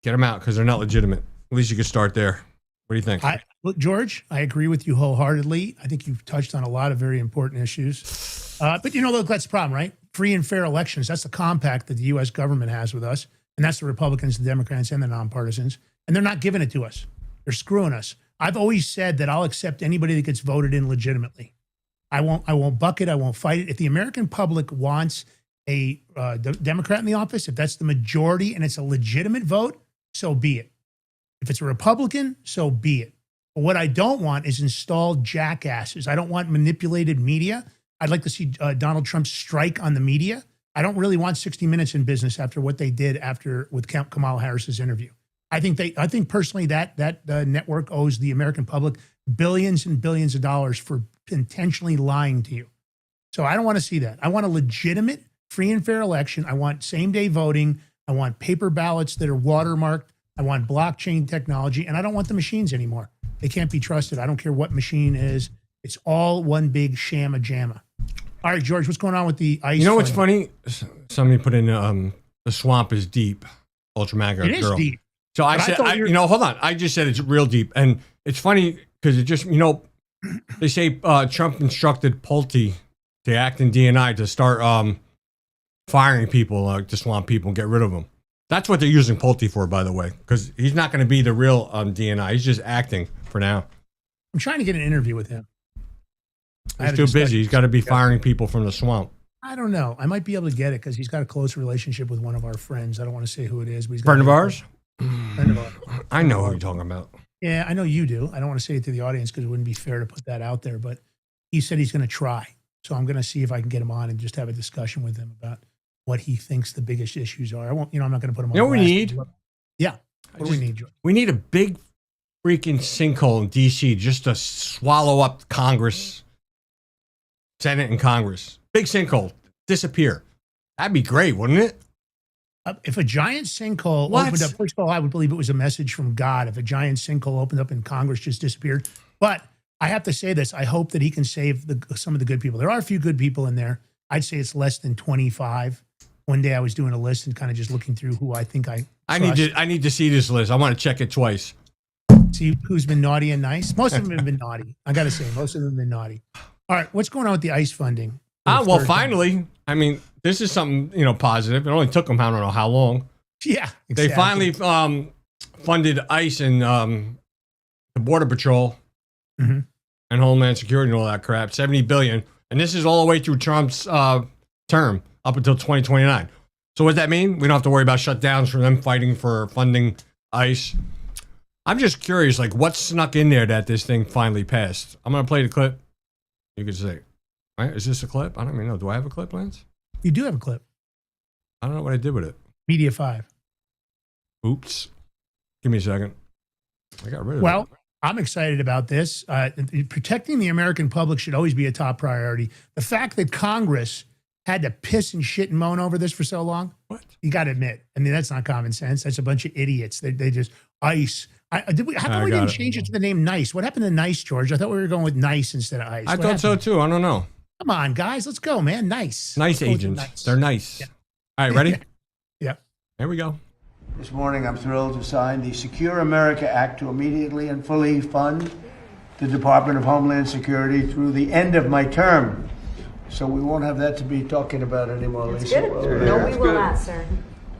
Get them out because they're not legitimate. At least you could start there. What do you think? Look, George, I agree with you wholeheartedly. I think you've touched on a lot of very important issues. But look, that's the problem, right? Free and fair elections. That's the compact that the U.S. government has with us. And that's the Republicans, the Democrats, and the nonpartisans. And they're not giving it to us. They're screwing us. I've always said that I'll accept anybody that gets voted in legitimately. I won't buck it. I won't fight it. If the American public wants a Democrat in the office, if that's the majority and it's a legitimate vote, so be it. If it's a Republican, so be it. But what I don't want is installed jackasses. I don't want manipulated media. I'd like to see Donald Trump strike on the media. I don't really want 60 Minutes in business after what they did with Kamala Harris's interview. I think personally that network owes the American public billions and billions of dollars for intentionally lying to you. So I don't want to see that. I want a legitimate, free and fair election. I want same-day voting. I want paper ballots that are watermarked. I want blockchain technology, and I don't want the machines anymore. They can't be trusted. I don't care what machine is. It's all one big shamma-jamma. All right, George, what's going on with the ice? You know what's funny? Somebody put in the swamp is deep. Ultramaggot It is girl. deep. So I said, hold on. I just said it's real deep. And it's funny because it just, they say Trump instructed Pulte to act in DNI to start firing people, to swamp people and get rid of them. That's what they're using Pulte for, by the way, because he's not going to be the real DNI. He's just acting for now. I'm trying to get an interview with him. He's too busy. He's got to be firing people from the swamp. I don't know. I might be able to get it because he's got a close relationship with one of our friends. I don't want to say who it is. But he's got Friend of ours? Friend of ours. I know who you're talking about. Yeah, I know you do. I don't want to say it to the audience because it wouldn't be fair to put that out there. But he said he's going to try. So I'm going to see if I can get him on and just have a discussion with him about what he thinks the biggest issues are. I won't, I'm not going to put him on. You know what we need? Yeah. What do we need, George? We need a big freaking sinkhole in D.C. just to swallow up Congress, Senate and Congress. Big sinkhole. Disappear. That'd be great, wouldn't it? If a giant sinkhole opened up, first of all, I would believe it was a message from God. If a giant sinkhole opened up and Congress just disappeared. But I have to say this. I hope that he can save some of the good people. There are a few good people in there. I'd say it's less than 25. One day I was doing a list and kind of just looking through who I think I need to see this list. I want to check it twice. See who's been naughty and nice. Most of them have been naughty. I got to say, most of them have been naughty. All right, what's going on with the ICE funding? Well, finally, this is something, positive. It only took them, I don't know how long. Yeah, exactly. They finally funded ICE and the Border Patrol and Homeland Security and all that crap, $70 billion. And this is all the way through Trump's term up until 2029. So what does that mean? We don't have to worry about shutdowns for them fighting for funding ICE. I'm just curious, what snuck in there that this thing finally passed? I'm going to play the clip. You could say, right? Is this a clip? I don't even know. Do I have a clip, Lance? You do have a clip. I don't know what I did with it. Media 5. Oops. Give me a second. I got rid of it. Well, I'm excited about this. Protecting the American public should always be a top priority. The fact that Congress had to piss and shit and moan over this for so long, you got to admit. That's not common sense. That's a bunch of idiots. They just ICE. How come we didn't change it to the name NICE? What happened to NICE, George? I thought we were going with NICE instead of ICE. I thought so too. I don't know. Come on, guys. Let's go, man. NICE. Nice agents. They're nice. Yeah. All right, ready? Yeah. Here we go. This morning, I'm thrilled to sign the Secure America Act to immediately and fully fund the Department of Homeland Security through the end of my term. So we won't have that to be talking about anymore, Lisa. Good. No, we will not, sir.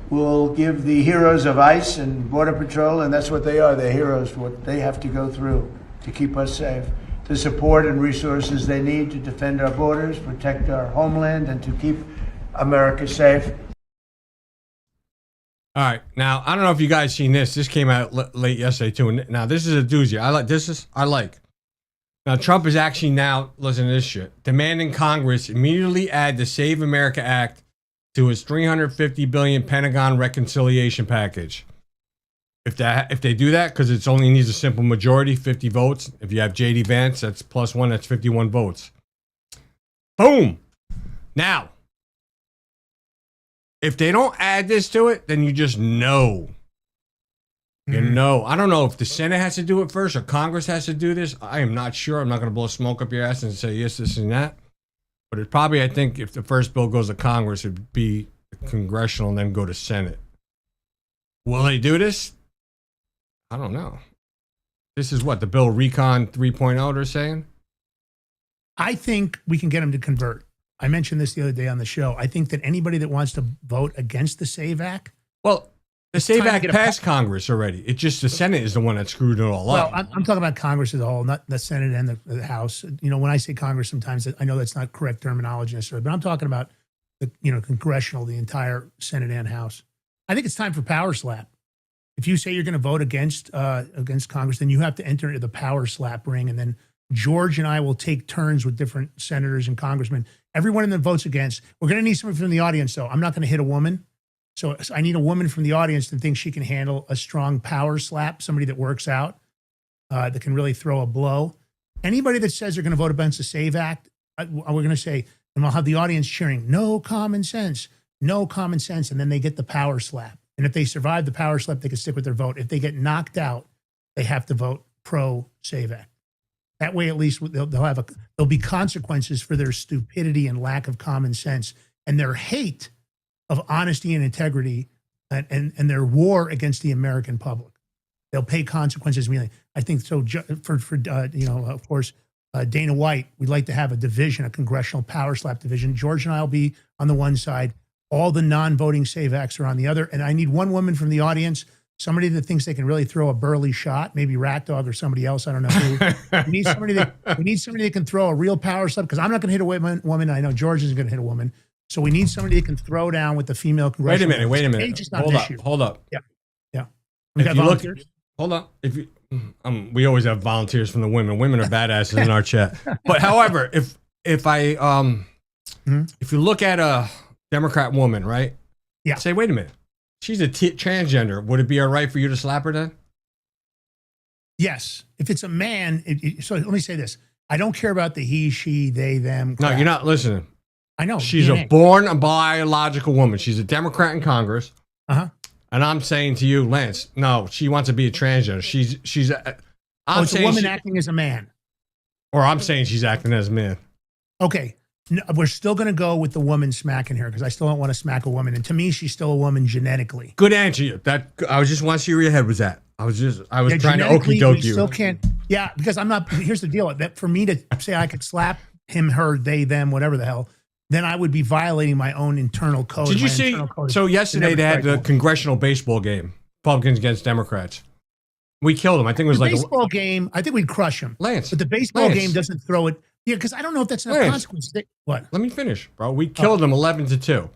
We'll give the heroes of ICE and Border Patrol, and that's what they are, they're heroes, for what they have to go through to keep us safe, the support and resources they need to defend our borders, protect our homeland, and to keep America safe. All right, now I don't know if you guys seen this. This came out late yesterday too. And now this is a doozy. I like. Now Trump is actually now listen to this shit, demanding Congress immediately add the Save America Act to his $350 billion Pentagon reconciliation package. If they do that, because it only needs a simple majority, 50 votes. If you have JD Vance, that's +1, that's 51 votes. Boom. Now, if they don't add this to it, then you just know. You know. I don't know if the Senate has to do it first or Congress has to do this. I am not sure. I'm not going to blow smoke up your ass and say yes, this, and that. But it probably, I think, if the first bill goes to Congress, it'd be congressional and then go to Senate. Will they do this? I don't know. This is what the bill Recon 3.0 they're saying? I think we can get them to convert. I mentioned this the other day on the show. I think that anybody that wants to vote against the SAVE Act. Well, the SAVE Act passed Congress already. It's just the Senate is the one that screwed it all up. Well, I'm talking about Congress as a whole, not the Senate and the House. You know, when I say Congress, sometimes I know that's not correct terminology necessarily, but I'm talking about the congressional, the entire Senate and House. I think it's time for power slap. If you say you're going to vote against Congress, then you have to enter into the power slap ring, and then George and I will take turns with different senators and congressmen. Everyone that votes against, we're going to need someone from the audience, though. I'm not going to hit a woman. So I need a woman from the audience that thinks she can handle a strong power slap, somebody that works out, that can really throw a blow. Anybody that says they're going to vote against the SAVE Act, we're going to say, and we'll have the audience cheering, no common sense, no common sense. And then they get the power slap. And if they survive the power slap, they can stick with their vote. If they get knocked out, they have to vote pro SAVE Act. That way, at least there'll be consequences for their stupidity and lack of common sense and their hate of honesty and integrity and their war against the American public. They'll pay consequences. I think so. Of course, Dana White, we'd like to have a division, a congressional power slap division. George and I will be on the one side. All the non-voting SAVE Acts are on the other. And I need one woman from the audience, somebody that thinks they can really throw a burly shot, maybe Rat Dog or somebody else. I don't know who. We need somebody that can throw a real power slap, because I'm not going to hit a woman. I know George isn't going to hit a woman. So we need somebody that can throw down with the female congressional. Wait a minute. Hold up. Yeah. We got volunteers. Hold on. If you, we always have volunteers from the women. Women are badasses in our chat. But however, if you look at a Democrat woman, right? Yeah. Say, wait a minute. She's a transgender. Would it be all right for you to slap her then? Yes. If it's a man, so let me say this. I don't care about the he, she, they, them. Crap. No, you're not listening. I know. She's a biological woman. She's a Democrat in Congress. Uh-huh. And I'm saying to you, Lance, no, she wants to be a transgender. It's a woman acting as a man. Or I'm saying she's acting as a man. Okay. No, we're still going to go with the woman smacking her, because I still don't want to smack a woman. And to me, she's still a woman genetically. Good answer. I was just want to see where your head was at. I was trying to okey doke you. Still can't. Yeah, because I'm not. Here's the deal. That for me to say I could slap him, her, they, them, whatever the hell, then I would be violating my own internal code. Did you see? So yesterday they had the congressional baseball game, Republicans against Democrats. We killed them. I think it was the like baseball game. I think we'd crush them, Lance. But the baseball game doesn't throw it. Yeah, because I don't know if that's enough consequence. What? Let me finish, bro. We killed them 11-2.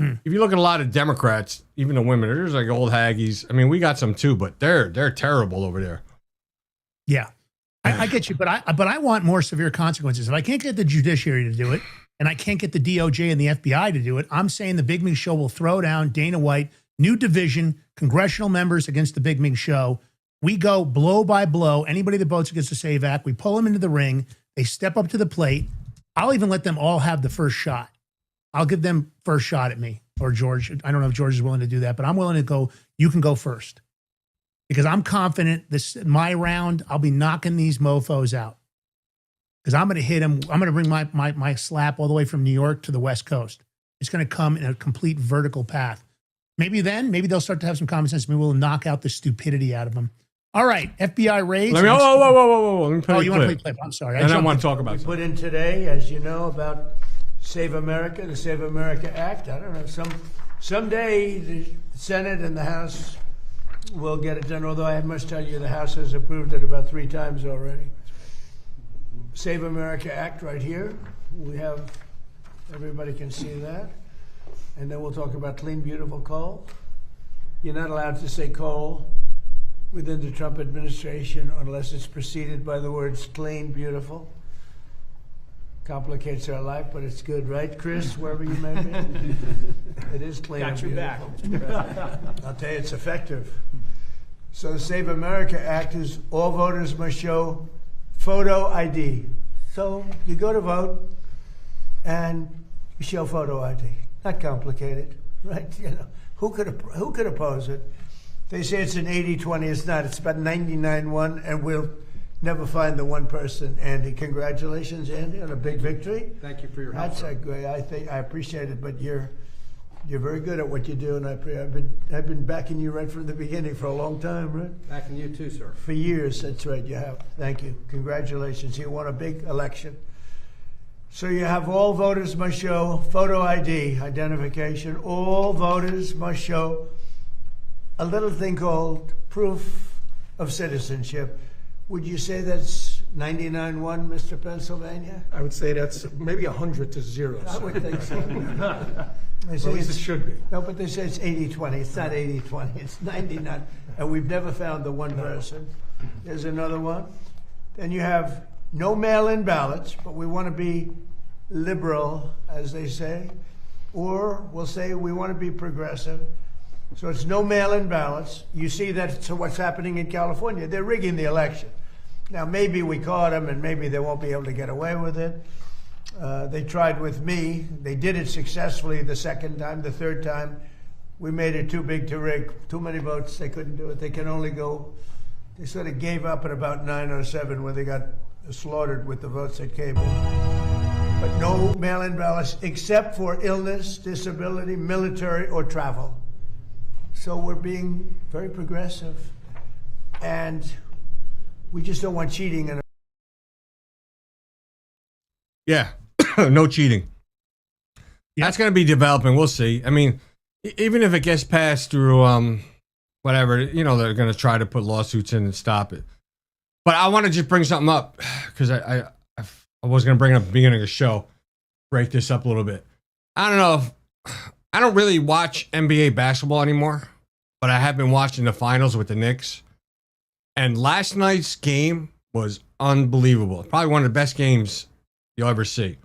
If you look at a lot of Democrats, even the women, there's like old haggies. I mean, we got some too, but they're terrible over there. Yeah, I get you, but I want more severe consequences. If I can't get the judiciary to do it, and I can't get the DOJ and the FBI to do it, I'm saying the Big Mig Show will throw down Dana White, new division, congressional members against the Big Mig Show. We go blow by blow. Anybody that votes against the SAVE Act, we pull them into the ring. They step up to the plate. I'll even let them all have the first shot. I'll give them first shot at me or George. I don't know if George is willing to do that, but I'm willing to go. You can go first, because I'm confident this my round. I'll be knocking these mofos out, because I'm going to hit them. I'm going to bring my slap all the way from New York to the West Coast. It's going to come in a complete vertical path. Maybe they'll start to have some common sense. Maybe we'll knock out the stupidity out of them. All right, FBI raids. Whoa. Let me play you want to play clip? I'm sorry. I want to talk about we put in today, as you know, about Save America, the Save America Act. I don't know. Someday the Senate and the House will get it done, although I must tell you the House has approved it about 3 times already. Save America Act right here. We have, everybody can see that. And then we'll talk about clean, beautiful coal. You're not allowed to say coal within the Trump administration unless it's preceded by the words clean, beautiful. Complicates our life, but it's good, right, Chris? Wherever you may be, it is clean and beautiful. I'll tell you, it's effective. So the Save America Act is all voters must show photo ID. So you go to vote and you show photo ID. Not complicated, right? You know, who could oppose it? They say it's an 80-20. It's not. It's about 99-1, and we'll never find the one person. Andy, congratulations, Andy, on a big victory. Thank you for your help. That's a great. I appreciate it, but you're very good at what you do, and I've been backing you right from the beginning for a long time, right? Backing you too, sir. For years, that's right. You have. Thank you. Congratulations. You won a big election. So you have all voters must show photo ID, identification. All voters must show a little thing called proof of citizenship. Would you say that's 99-1, Mr. Pennsylvania? I would say that's maybe 100 to 0. I would think so. They Or say at least it should be. No, but they say it's 80-20. It's not 80-20. It's 99. And we've never found the one person. There's another one. Then you have no mail-in ballots, but we want to be liberal, as they say. Or we'll say we want to be progressive. So it's no mail-in ballots. You see that's what's happening in California. They're rigging the election. Now, maybe we caught them, and maybe they won't be able to get away with it. They tried with me. They did it successfully the second time. The third time, we made it too big to rig. Too many votes. They couldn't do it. They can only go. They sort of gave up at about 9:07 when they got slaughtered with the votes that came in. But no mail-in ballots except for illness, disability, military, or travel. So we're being very progressive, and we just don't want cheating. Yeah, no cheating. That's going to be developing. We'll see. I mean, even if it gets passed through whatever, you know, they're going to try to put lawsuits in and stop it. But I want to just bring something up because I was going to bring it up at the beginning of the show, break this up a little bit. I don't know if I don't really watch NBA basketball anymore, but I have been watching the finals with the Knicks. And last night's game was unbelievable. Probably one of the best games you'll ever see.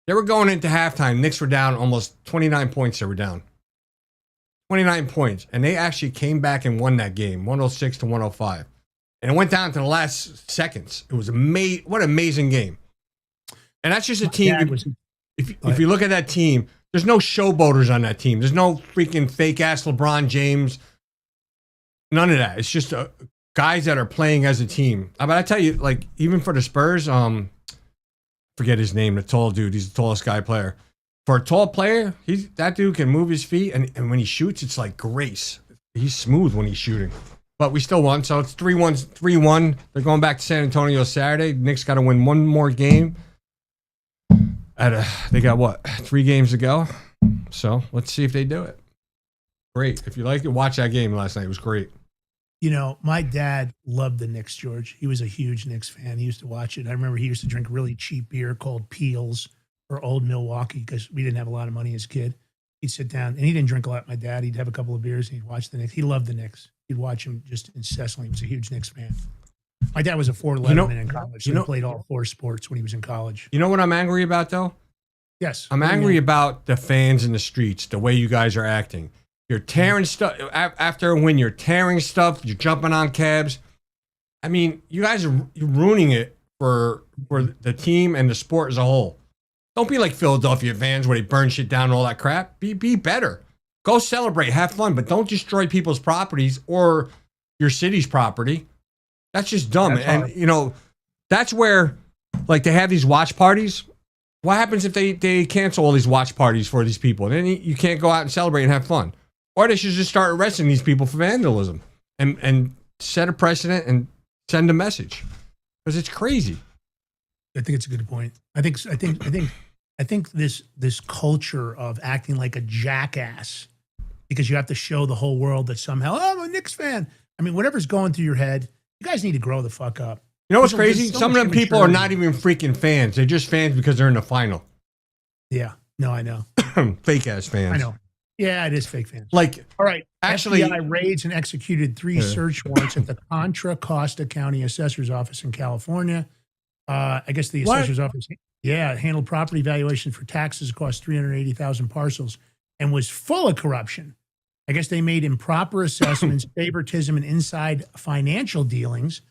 They were going into halftime. Knicks were down almost 29 points. They were down 29 points. And they actually came back and won that game, 106 to 105. And it went down to the last seconds. It was what an amazing game. And that's just a team. If you look at that team, there's no showboaters on that team. There's no freaking fake-ass LeBron James. None of that. It's just guys that are playing as a team. But I tell you, like, even for the Spurs, forget his name, the tall dude. He's the tallest guy player. For a tall player, that dude can move his feet, and when he shoots, it's like grace. He's smooth when he's shooting. But we still won, so it's 3-1. They're going back to San Antonio Saturday. Knicks got to win one more game. They got, what, 3 games to go? So let's see if they do it. Great. If you like it, watch that game last night. It was great. You know, my dad loved the Knicks, George. He was a huge Knicks fan. He used to watch it. I remember he used to drink really cheap beer called Peels or Old Milwaukee because we didn't have a lot of money as a kid. He'd sit down, and he didn't drink a lot. My dad, he'd have a couple of beers, and he'd watch the Knicks. He loved the Knicks. He'd watch them just incessantly. He was a huge Knicks fan. My dad was a 4'11" in college. So he played all 4 sports when he was in college. You know what I'm angry about, though? Yes. I'm angry about the fans in the streets, the way you guys are acting. You're tearing stuff after a win. You're tearing stuff. You're jumping on cabs. I mean, you guys are ruining it for the team and the sport as a whole. Don't be like Philadelphia fans where they burn shit down and all that crap. Be better. Go celebrate, have fun, but don't destroy people's properties or your city's property. That's just dumb. You know, that's where, like, they have these watch parties. What happens if they cancel all these watch parties for these people? Then you can't go out and celebrate and have fun. Or they should just start arresting these people for vandalism and set a precedent and send a message. Because it's crazy. I think it's a good point. I think this culture of acting like a jackass because you have to show the whole world that somehow, oh, I'm a Knicks fan. I mean, whatever's going through your head, you guys need to grow the fuck up. You know what's crazy? Some of them people are not even freaking fans. They're just fans because they're in the final. Yeah. No, I know. Fake ass fans. I know. Yeah, it is fake fans. Like, all right, actually, FBI raids and executed 3 search warrants at the Contra Costa County Assessor's Office in California. I guess the assessor's office, handled property valuations for taxes across 380,000 parcels and was full of corruption. I guess they made improper assessments, favoritism, and inside financial dealings.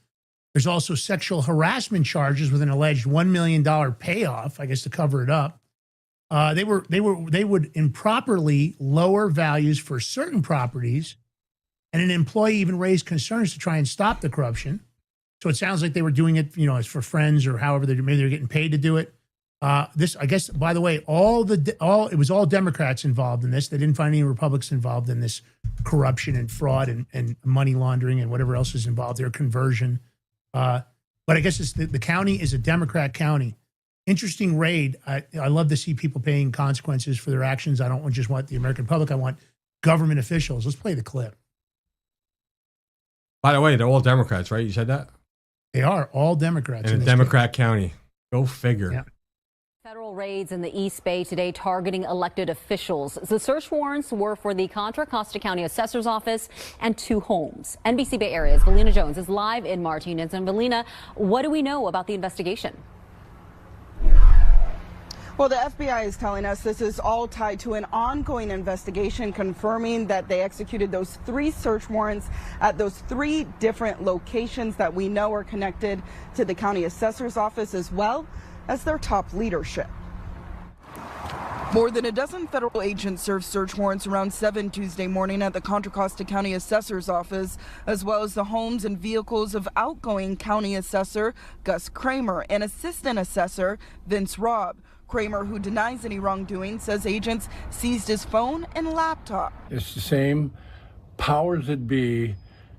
There's also sexual harassment charges with an alleged $1 million payoff, I guess, to cover it up. They would improperly lower values for certain properties, and an employee even raised concerns to try and stop the corruption. So it sounds like they were doing it, as for friends or however maybe they're getting paid to do it. This, I guess, by the way, it was all Democrats involved in this. They didn't find any Republicans involved in this corruption and fraud and money laundering and whatever else is involved there, conversion. But I guess the county is a Democrat county. Interesting raid. I love to see people paying consequences for their actions. I don't just want the American public. I want government officials. Let's play the clip. By the way, they're all Democrats, right? You said that? They are all Democrats. In a Democrat county. Go figure. Yeah. Federal raids in the East Bay today targeting elected officials. The search warrants were for the Contra Costa County Assessor's Office and 2 homes. NBC Bay Area's Valina Jones is live in Martinez. And Valina, what do we know about the investigation? Well, the FBI is telling us this is all tied to an ongoing investigation, confirming that they executed those 3 search warrants at those 3 different locations that we know are connected to the county assessor's office as well as their top leadership. More than a dozen federal agents served search warrants around 7 Tuesday morning at the Contra Costa County Assessor's Office, as well as the homes and vehicles of outgoing County Assessor Gus Kramer and Assistant Assessor Vince Robb. Kramer, who denies any wrongdoing, says agents seized his phone and laptop. It's the same powers that be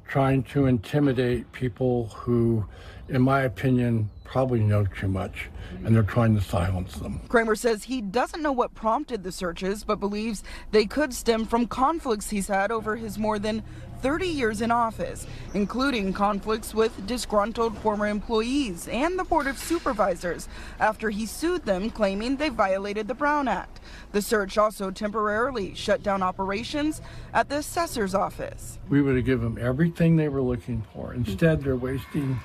trying to intimidate people who, in my opinion, probably know too much, and they're trying to silence them. Kramer says he doesn't know what prompted the searches, but believes they could stem from conflicts he's had over his more than 30 years in office, including conflicts with disgruntled former employees and the Board of Supervisors after he sued them, claiming they violated the Brown Act. The search also temporarily shut down operations at the assessor's office. We would have given them everything they were looking for. Instead, they're wasting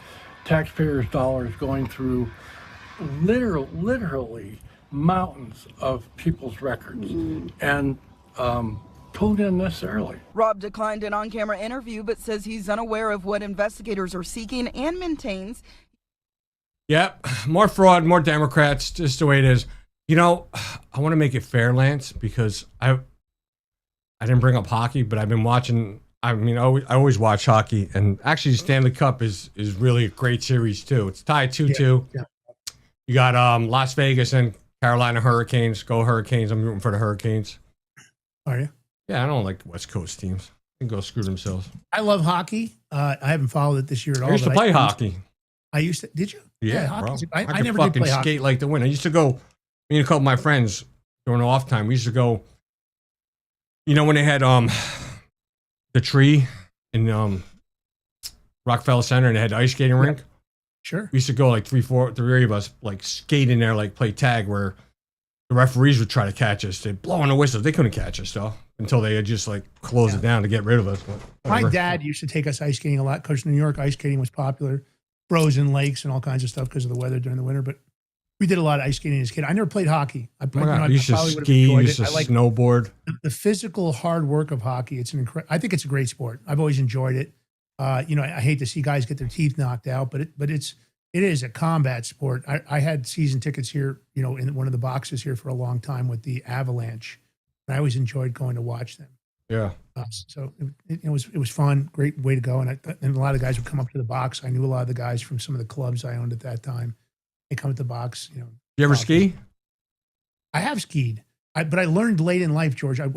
taxpayers' dollars going through literally mountains of people's records and pulled in this early. Robb declined an on-camera interview, but says he's unaware of what investigators are seeking and maintains. Yep, more fraud, more Democrats, just the way it is. I want to make it fair, Lance, because I didn't bring up hockey, but I've been watching. I always watch hockey, and actually, Stanley Cup is really a great series too. It's tied 2-2. Yeah. You got Las Vegas and Carolina Hurricanes. Go Hurricanes! I'm rooting for the Hurricanes. Are you? Yeah, I don't like West Coast teams. They can go screw themselves. I love hockey. I haven't followed it this year at all. I used to play hockey. I used to. Did you? Yeah, bro. I never fucking did play hockey. Skate like the wind. I used to go. Me and a couple of my friends during off time. We used to go. When they had the tree in Rockefeller Center and they had the ice skating rink. Sure. We used to go like three of us like skate in there, like play tag, where the referees would try to catch us. They'd blow on the whistles. They couldn't catch us though until they had just like closed it down to get rid of us. My dad used to take us ice skating a lot because New York ice skating was popular, frozen lakes and all kinds of stuff because of the weather during the winter. But we did a lot of ice skating as a kid. I never played hockey. I used to ski, used to snowboard. The physical hard work of hockey. I think it's a great sport. I've always enjoyed it. I hate to see guys get their teeth knocked out, but it is a combat sport. I had season tickets here, in one of the boxes here for a long time with the Avalanche. And I always enjoyed going to watch them. Yeah. So it was fun, great way to go. And a lot of guys would come up to the box. I knew a lot of the guys from some of the clubs I owned at that time. They come to the box, You ever ski? I have skied, but I learned late in life, George. I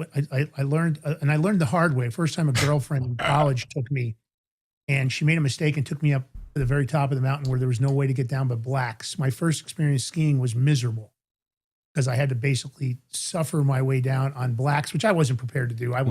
learned, and I learned the hard way. First time a girlfriend in college took me, and she made a mistake and took me up to the very top of the mountain where there was no way to get down but blacks. My first experience skiing was miserable because I had to basically suffer my way down on blacks, which I wasn't prepared to do. I'd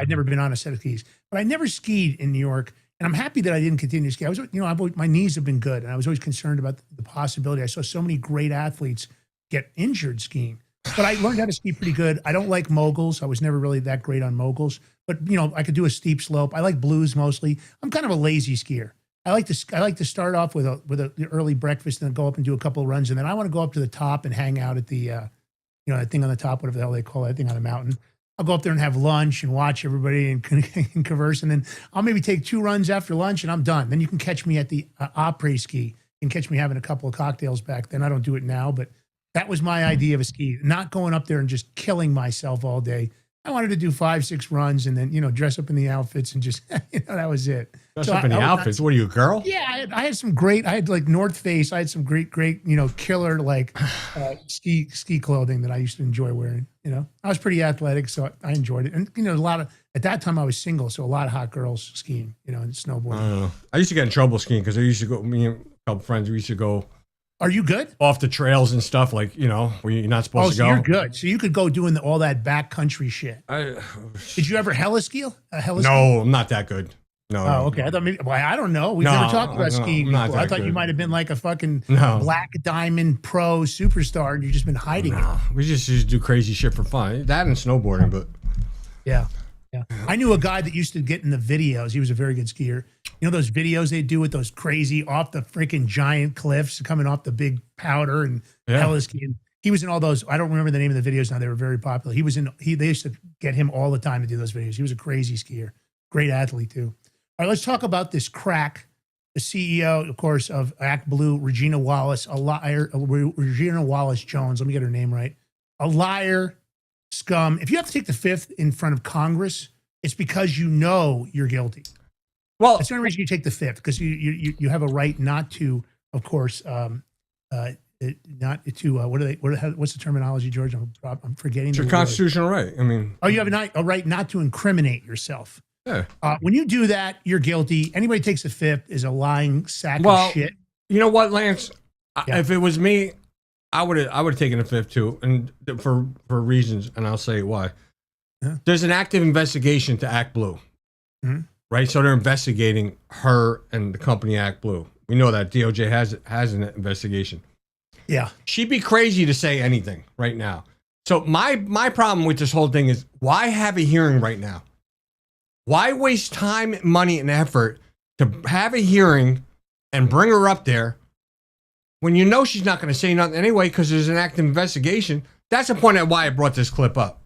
never been on a set of skis, but I never skied in New York. And I'm happy that I didn't continue to ski. I was, my knees have been good, and I was always concerned about the possibility. I saw so many great athletes get injured skiing. But I learned how to ski pretty good. I don't like moguls. I was never really that great on moguls. But, I could do a steep slope. I like blues mostly. I'm kind of a lazy skier. I like to start off with the early breakfast and then go up and do a couple of runs. And then I want to go up to the top and hang out at the, that thing on the top, whatever the hell they call that thing on the mountain. I'll go up there and have lunch and watch everybody and converse. And then I'll maybe take 2 runs after lunch and I'm done. Then you can catch me at the après ski. You can catch me having a couple of cocktails back then. I don't do it now, but that was my idea of a ski. Not going up there and just killing myself all day. I wanted to do 5-6 runs and then, dress up in the outfits and just, that was it. Dress up in the outfits? What are you, a girl? Yeah, I had like North Face. I had some great, killer like ski clothing that I used to enjoy wearing. I was pretty athletic, so I enjoyed it. And at that time I was single, so a lot of hot girls skiing, and snowboarding. I don't know. I used to get in trouble skiing because I used to go. Me and a couple friends, we used to go. Are you good? Off the trails and stuff, like, where you're not supposed to go. Oh, so you're good. So you could go doing all that backcountry shit. Did you ever heliski? No, I'm not that good. No. Oh, okay. I thought maybe. Well, I don't know. We've never talked about skiing before. I thought you might have been like a fucking black diamond pro superstar, and you've just been hiding it. We just used to do crazy shit for fun. That and snowboarding, but yeah. I knew a guy that used to get in the videos. He was a very good skier. Those videos they do with those crazy off the freaking giant cliffs coming off the big powder and heliski. And he was in all those. I don't remember the name of the videos now. They were very popular. They used to get him all the time to do those videos. He was a crazy skier, great athlete too. All right, let's talk about this crack. The CEO, of course, of Act Blue, Regina Wallace, Regina Wallace Jones. Let me get her name right. A liar, scum. If you have to take the fifth in front of Congress, it's because you're guilty. Well, that's the only reason you take the fifth, because you have a right not to, of course, not to what's the terminology, George? I'm forgetting. It's your constitutional right. I mean, you have a right not to incriminate yourself. Yeah. When you do that, you're guilty. Anybody takes a fifth is a lying sack of shit. You know what, Lance? If it was me, I would have taken a fifth too, and for reasons, and I'll say why. Yeah. There's an active investigation to Act Blue, right? So they're investigating her and the company Act Blue. We know that DOJ has an investigation. Yeah, she'd be crazy to say anything right now. So my problem with this whole thing is, why have a hearing right now? Why waste time, money, and effort to have a hearing and bring her up there when she's not going to say nothing anyway because there's an active investigation? That's the point of why I brought this clip up.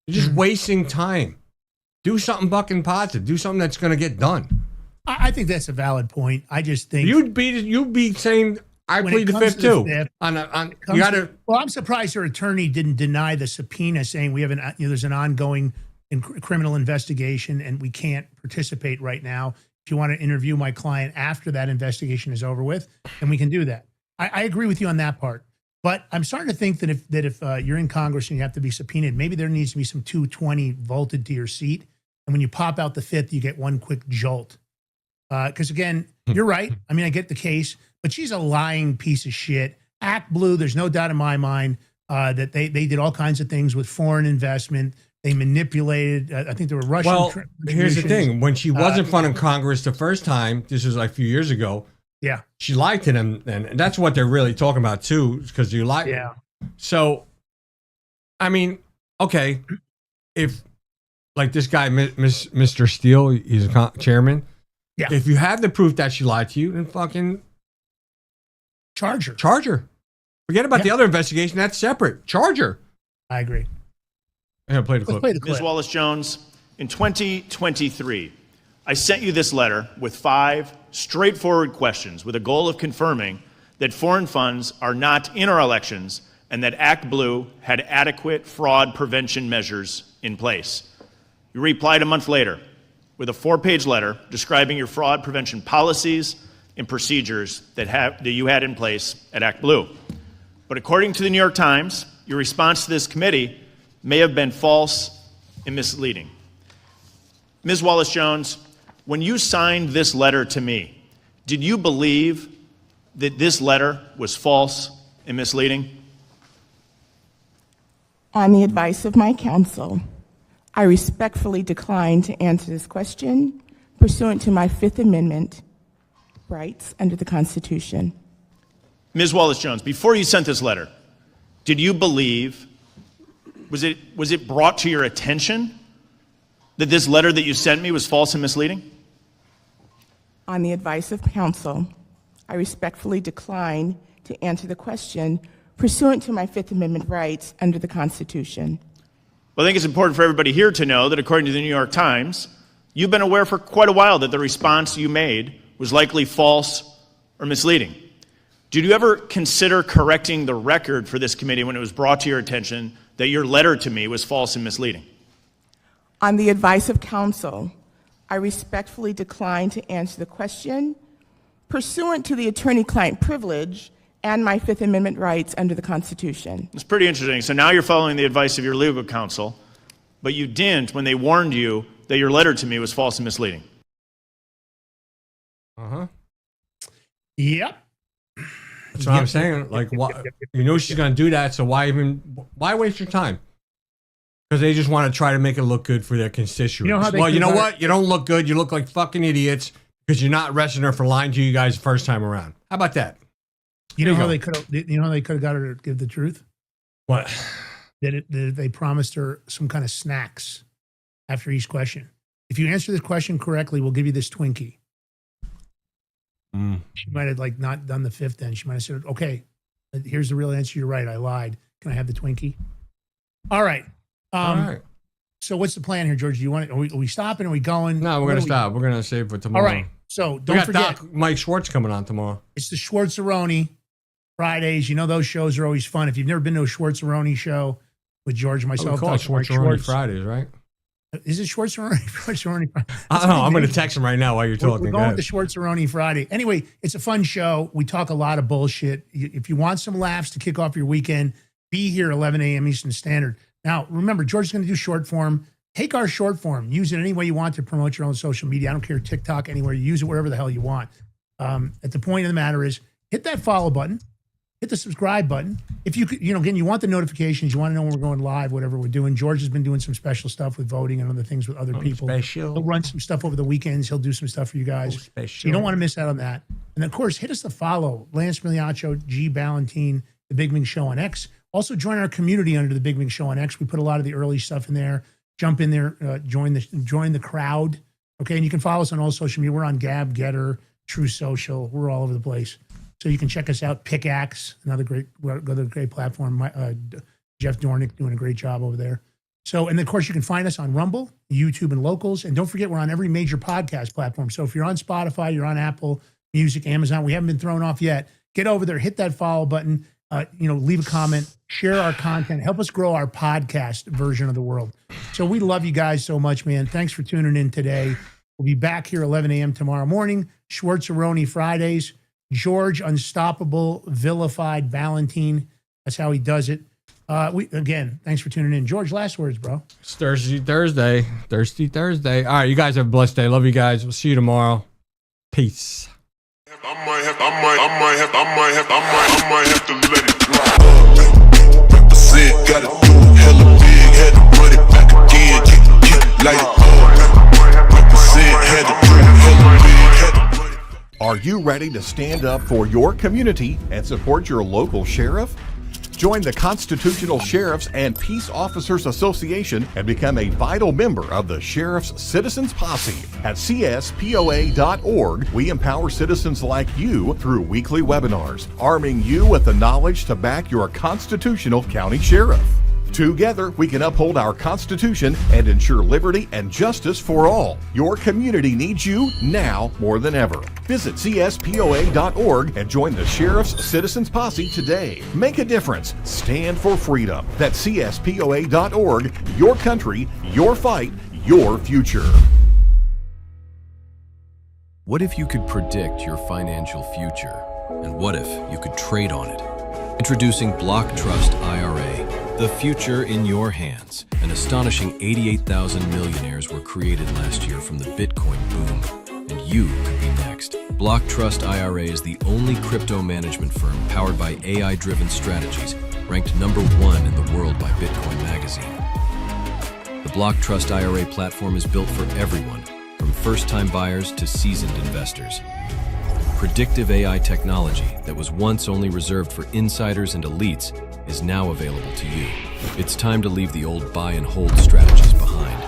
You're just wasting time. Do something fucking positive. Do something that's going to get done. I think that's a valid point. I just think you'd be saying I plead the fifth too. Well, I'm surprised her attorney didn't deny the subpoena, saying we have there's an ongoing criminal investigation and we can't participate right now. If you want to interview my client after that investigation is over with, then we can do that. I agree with you on that part. But I'm starting to think that if you're in Congress and you have to be subpoenaed, maybe there needs to be some 220 vaulted to your seat. And when you pop out the fifth, you get one quick jolt. Because again, you're right. I mean, I get the case, but she's a lying piece of shit. Act Blue, there's no doubt in my mind that they did all kinds of things with foreign investment. They manipulated. I think there were Russian. Well, here's the thing: when she was in front of Congress the first time, this was like a few years ago. Yeah, she lied to them, and that's what they're really talking about too, because you lied. Yeah. So, I mean, okay, if like this guy, Mr. Steele, he's a chairman. Yeah. If you have the proof that she lied to you, then fucking charge her. Charge her. Forget about the other investigation. That's separate. Charge her. I agree. I'm going to play the clip. Play the clip. Ms. Wallace Jones, in 2023, I sent you this letter with 5 straightforward questions with a goal of confirming that foreign funds are not in our elections and that Act Blue had adequate fraud prevention measures in place. You replied a month later with a 4-page letter describing your fraud prevention policies and procedures that you had in place at Act Blue. But according to the New York Times, your response to this committee may have been false and misleading. Ms. Wallace Jones, when you signed this letter to me, did you believe that this letter was false and misleading? On the advice of my counsel, I respectfully decline to answer this question pursuant to my Fifth Amendment rights under the Constitution. Ms. Wallace Jones, before you sent this letter, did you believe Was it brought to your attention that this letter that you sent me was false and misleading? On the advice of counsel, I respectfully decline to answer the question pursuant to my Fifth Amendment rights under the Constitution. Well, I think it's important for everybody here to know that according to the New York Times, you've been aware for quite a while that the response you made was likely false or misleading. Did you ever consider correcting the record for this committee when it was brought to your attention that your letter to me was false and misleading? On the advice of counsel, I respectfully decline to answer the question pursuant to the attorney-client privilege and my Fifth Amendment rights under the Constitution. It's pretty interesting. So now you're following the advice of your legal counsel, but you didn't when they warned you that your letter to me was false and misleading. Uh-huh. Yep. That's what I'm saying. Like, you know she's going to do that, so why waste your time? Because they just want to try to make it look good for their constituents. You know what? You don't look good. You look like fucking idiots because you're not arresting her for lying to you guys the first time around. How about that? You know how they could have got her to give the truth? What? That they promised her some kind of snacks after each question. If you answer this question correctly, we'll give you this Twinkie. She might have not done the fifth then. She might have said, okay, here's the real answer. You're right. I lied. Can I have the Twinkie? All right. All right. So what's the plan here, George? Do you want are we stopping? Are we going? No, we're going to stop. We're going to save for tomorrow. All right. So don't we got forget. Doc Mike Schwartz coming on tomorrow. It's the Schwartz-Aroni Fridays. You know, those shows are always fun. If you've never been to a Schwartz-Aroni show with George and myself, we call it Schwartz-Aroni Fridays, right? Is it Schwartz-Aroni? I don't know. I'm going to text him right now while you're talking. We're going with the Schwartz-Aroni Friday. Anyway, it's a fun show. We talk a lot of bullshit. If you want some laughs to kick off your weekend, be here 11 a.m. Eastern Standard. Now, remember, George is going to do short form. Take our short form. Use it any way you want to promote your own social media. I don't care, TikTok, anywhere. You use it wherever the hell you want. At the point of the matter is, hit that follow button. Hit the subscribe button. If you could, again, you want the notifications. You want to know when we're going live, whatever we're doing. George has been doing some special stuff with voting and other things with other people. Special. He'll run some stuff over the weekends. He'll do some stuff for you guys. So you don't want to miss out on that. And of course, hit us to follow Lance Migliaccio, G. Ballantine, The Big Ming Show on X. Also join our community under The Big Ming Show on X. We put a lot of the early stuff in there. Jump in there, join the crowd. Okay, and you can follow us on all social media. We're on Gab, Getter, True Social. We're all over the place. So you can check us out. Pickaxe, another great platform. Jeff Dornick doing a great job over there. So, and of course, you can find us on Rumble, YouTube, and Locals. And don't forget, we're on every major podcast platform. So if you're on Spotify, you're on Apple Music, Amazon, we haven't been thrown off yet. Get over there, hit that follow button. Leave a comment, share our content, help us grow our podcast version of the world. So we love you guys so much, man. Thanks for tuning in today. We'll be back here 11 a.m. tomorrow morning. Schwartz-Aroni Fridays. George, unstoppable, vilified Ballantine. That's how he does it. Again, thanks for tuning in. George, last words, bro. It's Thirsty Thursday. Thirsty Thursday. All right, you guys have a blessed day. Love you guys. We'll see you tomorrow. Peace. I might have to let it drop. Represent, gotta do it hella big, had to run it back again, light it up. Represent, had to do it hella big, had to run it back. Are you ready to stand up for your community and support your local sheriff? Join the Constitutional Sheriffs and Peace Officers Association and become a vital member of the Sheriff's Citizens Posse. At CSPOA.org, we empower citizens like you through weekly webinars, arming you with the knowledge to back your constitutional county sheriff. Together, we can uphold our Constitution and ensure liberty and justice for all. Your community needs you now more than ever. Visit CSPOA.org and join the Sheriff's Citizens Posse today. Make a difference. Stand for freedom. That's CSPOA.org. Your country, your fight, your future. What if you could predict your financial future? And what if you could trade on it? Introducing Block Trust IRA. The future in your hands. An astonishing 88,000 millionaires were created last year from the Bitcoin boom. And you could be next. Block Trust IRA is the only crypto management firm powered by AI-driven strategies, ranked #1 in the world by Bitcoin Magazine. The Block Trust IRA platform is built for everyone, from first-time buyers to seasoned investors. Predictive AI technology that was once only reserved for insiders and elites is now available to you. It's time to leave the old buy and hold strategies behind.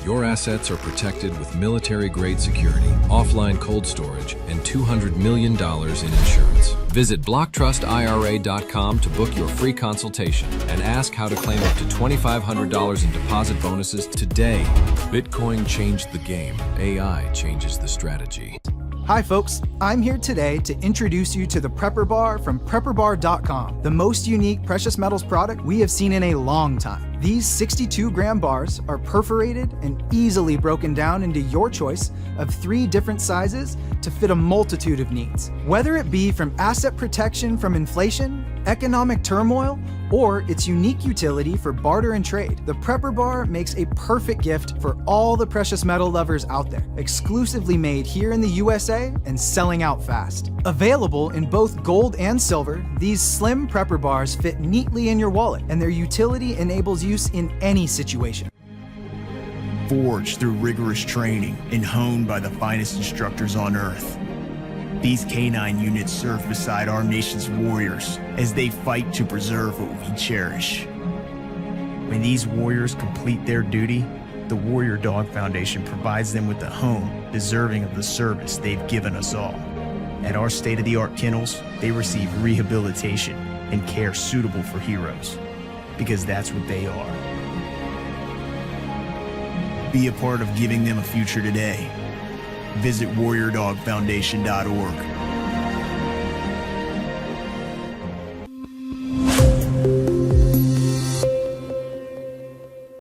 Your assets are protected with military-grade security, offline cold storage, and $200 million in insurance. Visit BlockTrustIRA.com to book your free consultation and ask how to claim up to $2,500 in deposit bonuses today. Bitcoin changed the game. AI changes the strategy. Hi folks, I'm here today to introduce you to the Prepper Bar from PrepperBar.com, the most unique precious metals product we have seen in a long time. These 62-gram bars are perforated and easily broken down into your choice of 3 different sizes to fit a multitude of needs. Whether it be from asset protection from inflation, economic turmoil, or its unique utility for barter and trade, the Prepper Bar makes a perfect gift for all the precious metal lovers out there. Exclusively made here in the USA and selling out fast. Available in both gold and silver, these slim Prepper Bars fit neatly in your wallet, and their utility enables use in any situation. Forged through rigorous training and honed by the finest instructors on Earth, these K9 units serve beside our nation's warriors as they fight to preserve what we cherish. When these warriors complete their duty, the Warrior Dog Foundation provides them with a home deserving of the service they've given us all. At our state-of-the-art kennels, they receive rehabilitation and care suitable for heroes, because that's what they are. Be a part of giving them a future today. Visit WarriorDogFoundation.org.